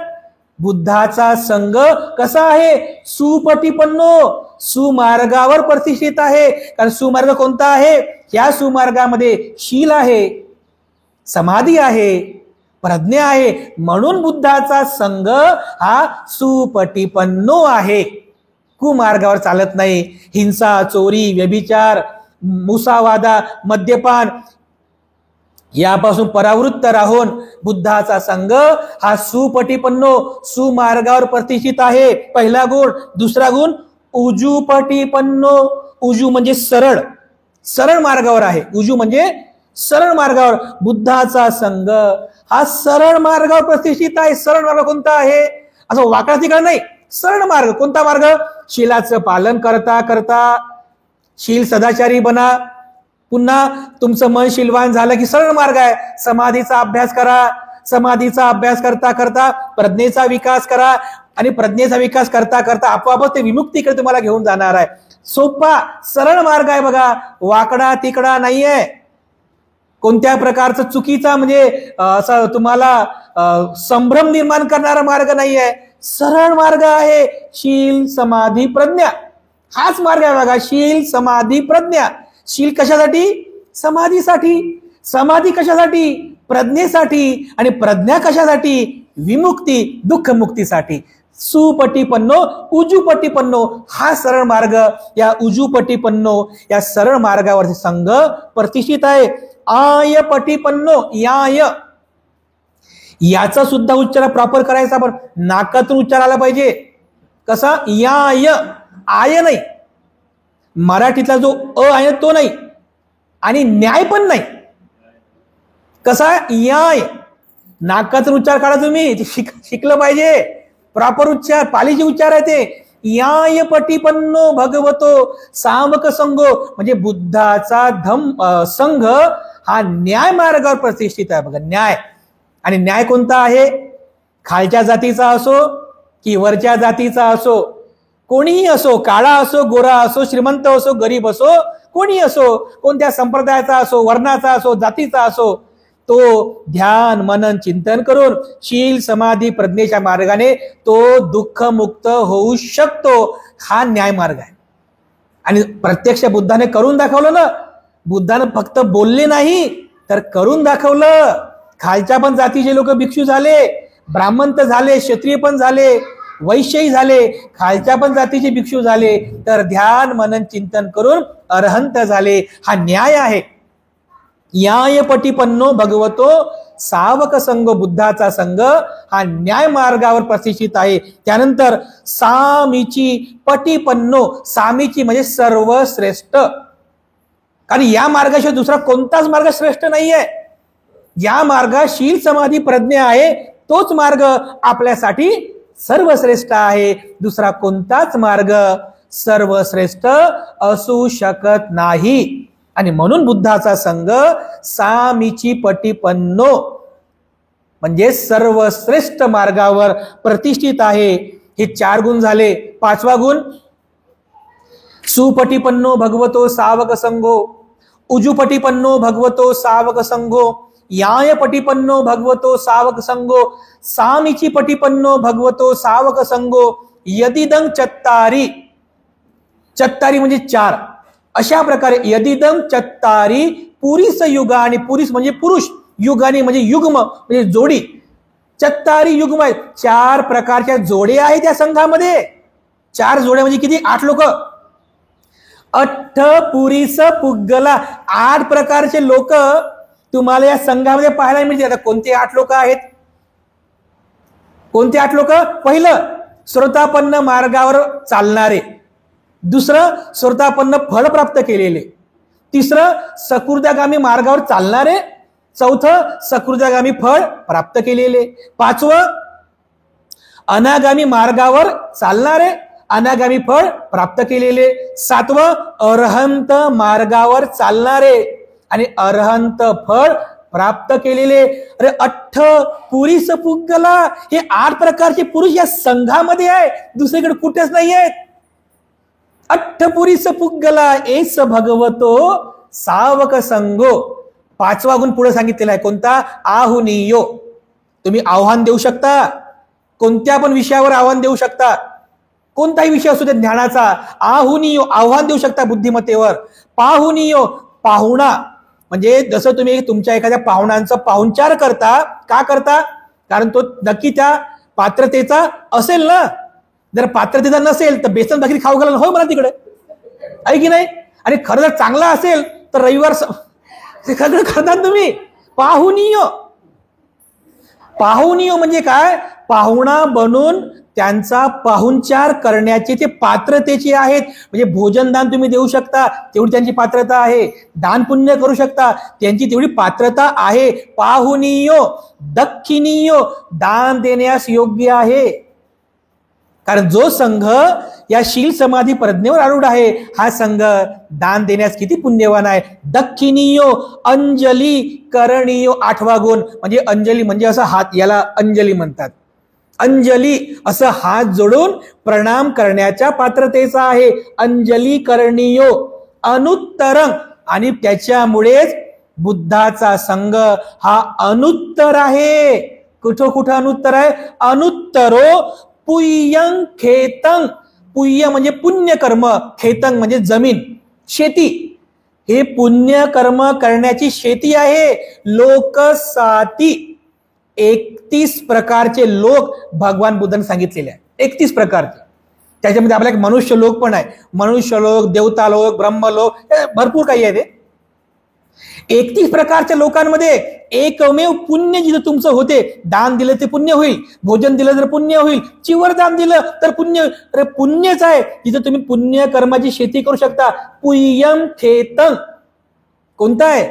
बुद्धाचा संघ कसा आहे? सुपटिपन्नो, सुमार्गावर प्रतिष्ठित आहे. कारण सुमार्ग कोणता आहे? या सुमार्गामध्ये शील आहे, समाधी आहे, प्रज्ञा आहे. म्हणून बुद्धाचा संघ हा सुपटिपन्नो आहे, कुमार्गावर चालत नाही. हिंसा, चोरी, व्यभिचार, मुसावादा, मद्यपान यापासून परावृत्त राहून बुद्धाचा संघ हा सुपटिपन्नो, सुमार्गावर प्रतिष्ठित आहे. पहिला गुण. दुसरा गुण उजूपटिपन्नो. उजू म्हणजे सरळ, सरळ मार्गावर आहे. उजू म्हणजे सरळ मार्गावर. बुद्धाचा संघ हा सरळ मार्गावर प्रतिष्ठित आहे. सरळ मार्ग कोणता आहे? असं वाकडा तिकडा नाही, सरळ मार्ग. कोणता मार्ग? शीलाचं पालन करता करता. शील सदाचारी बना. पुन्हा तुमचं मन शीलवान झालं की सरळ मार्ग आहे. समाधीचा अभ्यास करा. समाधीचा अभ्यास करता करता प्रज्ञेचा विकास करा. आणि प्रज्ञेचा विकास करता करता आपोआपच ते विमुक्तीकडे तुम्हाला घेऊन जाणार आहे. सोपा सरळ मार्ग आहे बघा, वाकडा तिकडा नाहीये. कोणत्या प्रकारचा चुकीचा म्हणजे असं तुम्हाला संभ्रम निर्माण करणारा मार्ग नाहीये. सरळ मार्ग आहे. शील, समाधी, प्रज्ञा हाच मार्ग आहे बघा. शील, समाधी, प्रज्ञा. शील कशासाठी? समाधीसाठी. समाधी कशासाठी? प्रज्ञेसाठी. आणि प्रज्ञा कशासाठी? विमुक्ती, दुःखमुक्तीसाठी. सुपटिपन्नो, उजूपटिपन्नो हा सरळ मार्ग. या उजूपटिपन्नो या सरळ मार्गावरती संघ प्रतिष्ठित आहे. आय पटिपन्नो. याय, याचा सुद्धा उच्चार प्रॉपर करायचा, पण नाकातून उच्चार आला पाहिजे. कसा? याय. आय नाही. मराठीतला जो अ आहे तो नाही आणि न्याय पण नाही. कसा? याय. नाकातून उच्चार काढा तुम्ही, शिकलं पाहिजे. प्रॉपर उच्चार, पालीचे उच्चार आहे ते. याय पटिपन्नो भगवतो सावक संघो. म्हणजे बुद्धाचा संघ हा न्याय मार्गावर प्रतिष्ठित आहे बघा. न्याय. आणि न्याय कोणता आहे? खालच्या जातीचा असो की वरच्या जातीचा असो, कोणीही असो, काळा असो, गोरा असो, श्रीमंत असो, गरीब असो, कोणी असो, कोणत्या संप्रदायाचा असो, वर्णाचा असो, जातीचा असो, तो ध्यान, मनन, चिंतन करून शील, समाधी, प्रज्ञेच्या मार्गाने तो दुःखमुक्त होऊ शकतो. हा न्याय मार्ग आहे. आणि प्रत्यक्ष बुद्धाने करून दाखवलं ना. बुद्धाने फक्त बोलले नाही तर करून दाखवलं. खालच्या पण जातीचे लोक भिक्षू झाले, ब्राह्मण तर झाले, क्षत्रिय पण झाले, वैश्यही झाले, खालच्या पण जातीचे भिक्षू झाले, तर ध्यान, मनन, चिंतन करून अरहंत झाले. हा न्याय आहे. याय पटिपन्नो भगवतो सावक संघ. बुद्धाचा संघ हा न्याय मार्गावर प्रतिष्ठित आहे. त्यानंतर सामीची पटिपन्नो. सामीची म्हणजे सर्वश्रेष्ठ. कारण या मार्गाशिवाय दुसरा कोणताच मार्ग श्रेष्ठ नाहीये. या मार्गात शील, समाधी, प्रज्ञा आहे. तोच मार्ग आपल्यासाठी सर्वश्रेष्ठ आहे. दुसरा कोणताच मार्ग सर्वश्रेष्ठ असू शकत नाही. आणि म्हणून बुद्धाचा संघ सामीची पटिपन्नो म्हणजे सर्वश्रेष्ठ मार्गावर प्रतिष्ठित आहे. हे 4 गुण झाले. 5वा गुण सुपटिपन्नो भगवतो सावक संघो, उजुपटिपन्नो भगवतो सावक संघो, याय पटिपन्नो भगवतो सावक संघो, सामीची पटिपन्नो भगवतो सावक संघो, यदिदं चत्तारी. चत्तारी म्हणजे 4. अशा प्रकारे यदिदं चत्तारी पुरीस युगानी, पुरीस म्हणजे पुरुष, युगानी म्हणजे युग्म म्हणजे जोडी. चत्तारी युग्म आहेत. 4 प्रकारच्या जोड्या आहेत त्या संघामध्ये. 4 जोड्या म्हणजे किती? 8 लोक. अठ्ठ पुरीस पुग्गला, 8 प्रकारचे लोक तुम्हाला या संघामध्ये पाहायला मिळते. आता कोणते 8 लोक आहेत? कोणते 8 लोक? पहिलं श्रोतापन्न मार्गावर चालणारे, दुसरं श्रोतापन्न फळ प्राप्त केलेले, तिसरं सकृदागामी मार्गावर चालणारे, चौथं सकृदागामी फळ प्राप्त केलेले, 5वं अनागामी मार्गावर चालणारे, अनागामी फळ प्राप्त केलेले, 7वं अरहंत मार्गावर चालणारे आणि अरहंत फळ प्राप्त केलेले. अरे अठ्ठ पुरीस पुग्गला, हे 8 प्रकारचे पुरुष या संघामध्ये आहे, दुसरीकडे कुठेच नाही आहेत. अठ्ठ पुरीस पुग्गला एस भगवतो सावक संघो. 5वा गुण पुढे सांगितलेला आहे. कोणता? आहुनियो. तुम्ही आव्हान देऊ शकता, कोणत्या पण विषयावर आव्हान देऊ शकता, कोणताही विषय असू दे ज्ञानाचा. आहुनियो आव्हान देऊ शकता बुद्धिमत्तेवर. पाहुनियो पाहुणा म्हणजे जसं तुम्ही तुमच्या एखाद्या पाहुण्यांचा पाहुणचार करता. का करता? कारण तो नक्की त्या पात्रतेचा असेल ना. जर पात्रतेचा नसेल तर बेसन भाकरी खाऊ घाला, होय मला तिकडे, आहे की नाही? आणि खरं जर चांगला असेल तर रविवार सगळं करतात तुम्ही. पाहुनियो. पाहुनियो म्हणजे काय? पाहुणा बनून त्यांचा पाहुणचार करण्याचे ते पात्रतेचे आहेत. म्हणजे भोजनदान तुम्ही देऊ शकता, तेवढी त्यांची पात्रता आहे. दान पुण्य करू शकता, त्यांची तेवढी पात्रता आहे. पाहुनियो. दक्षिणीयो दान देण्यास योग्य आहे. कारण जो संघ या शील समाधी प्रज्ञेवर आरूढ आहे, हा संघ दान देण्यास किती पुण्यवान आहे. दक्षिणीयो अंजली करणीयो. 8वा गुण म्हणजे अंजली म्हणजे असं हात, याला अंजली म्हणतात. अंजली असं हात जोडून प्रणाम करण्याच्या पात्रतेचा आहे. अंजली करणीयो. अनुत्तरं आणि त्याच्यामुळेच बुद्धाचा संघ हा अनुत्तर आहे. कुठं अनुत्तर आहे? अनुत्तरो पुय्यं खेतं. पुय्य म्हणजे पुण्यकर्म, खेतं म्हणजे जमीन, शेती. हे पुण्यकर्म करण्याची शेती आहे. लोकसाती 31 प्रकारचे लोक भगवान बुद्धांनी सांगितलेले आहे. 31 प्रकारचे. त्याच्यामध्ये आपला एक मनुष्य लोक पण आहे. मनुष्य लोक, देवता लोक, ब्रह्मलोक, भरपूर काही आहे. ते 31 प्रकारच्या लोकांमध्ये एकमेव पुण्य जिथं तुमचं होते, दान दिलं ते पुण्य होईल, भोजन दिलं तर पुण्य होईल, चिवर दान दिलं तर पुण्य. अरे पुण्यच आहे जिथं तुम्ही पुण्य कर्माची शेती करू शकता. पुय्यं खेतं कोणता आहे?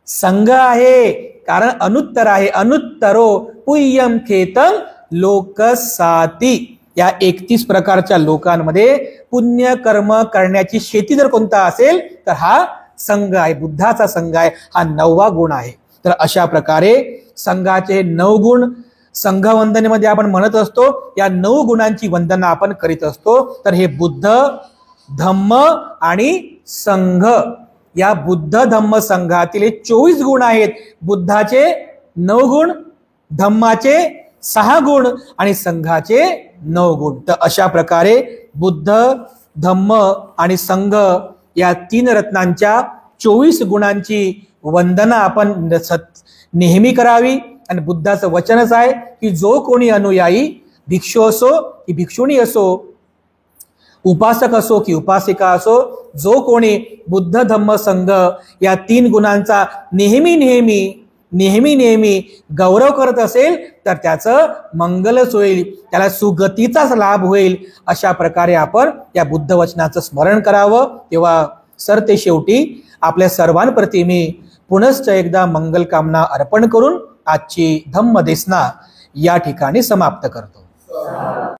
संघ आहे. कारण अनुत्तर आहे. अनुत्तरो पुय्यं खेतं लोकसाती. या 31 प्रकारच्या लोकांमध्ये पुण्य कर्म करण्याची शेती जर कोणता असेल तर हा संघ आहे, बुद्धाचा संघ आहे. हा 9वा गुण आहे. तर अशा प्रकारे संघाचे 9 गुण संघ वंदनेमध्ये आपण म्हणत असतो. या 9 गुणांची वंदना आपण करीत असतो. तर हे बुद्ध, धम्म आणि संघ, या बुद्ध धम्म संघातील 24 गुण आहेत. बुद्धाचे 9 गुण, धम्माचे 6 गुण आणि संघाचे 9 गुण. तर अशा प्रकारे बुद्ध, धम्म आणि संघ या 3 रत्नांच्या 24 गुणांची वंदना आपण नेहमी करावी. आणि बुद्धाचं वचनच आहे की जो कोणी अनुयायी, भिक्षू असो की भिक्षुणी असो, उपासक असो की उपासिका असो, जो कोणी बुद्ध धम्म संघ या 3 गुणांचा नेहमी नेहमी नेहमी नेहमी गौरव करत असेल तर त्याचं मंगलच होईल, त्याला सुगतीचाच लाभ होईल. अशा प्रकारे आपण या बुद्ध वचनाचं स्मरण करावं. तेव्हा सरते शेवटी आपल्या सर्वांप्रती मी पुनश्च एकदा मंगल कामना अर्पण करून आजची धम्म देसना या ठिकाणी समाप्त करतो.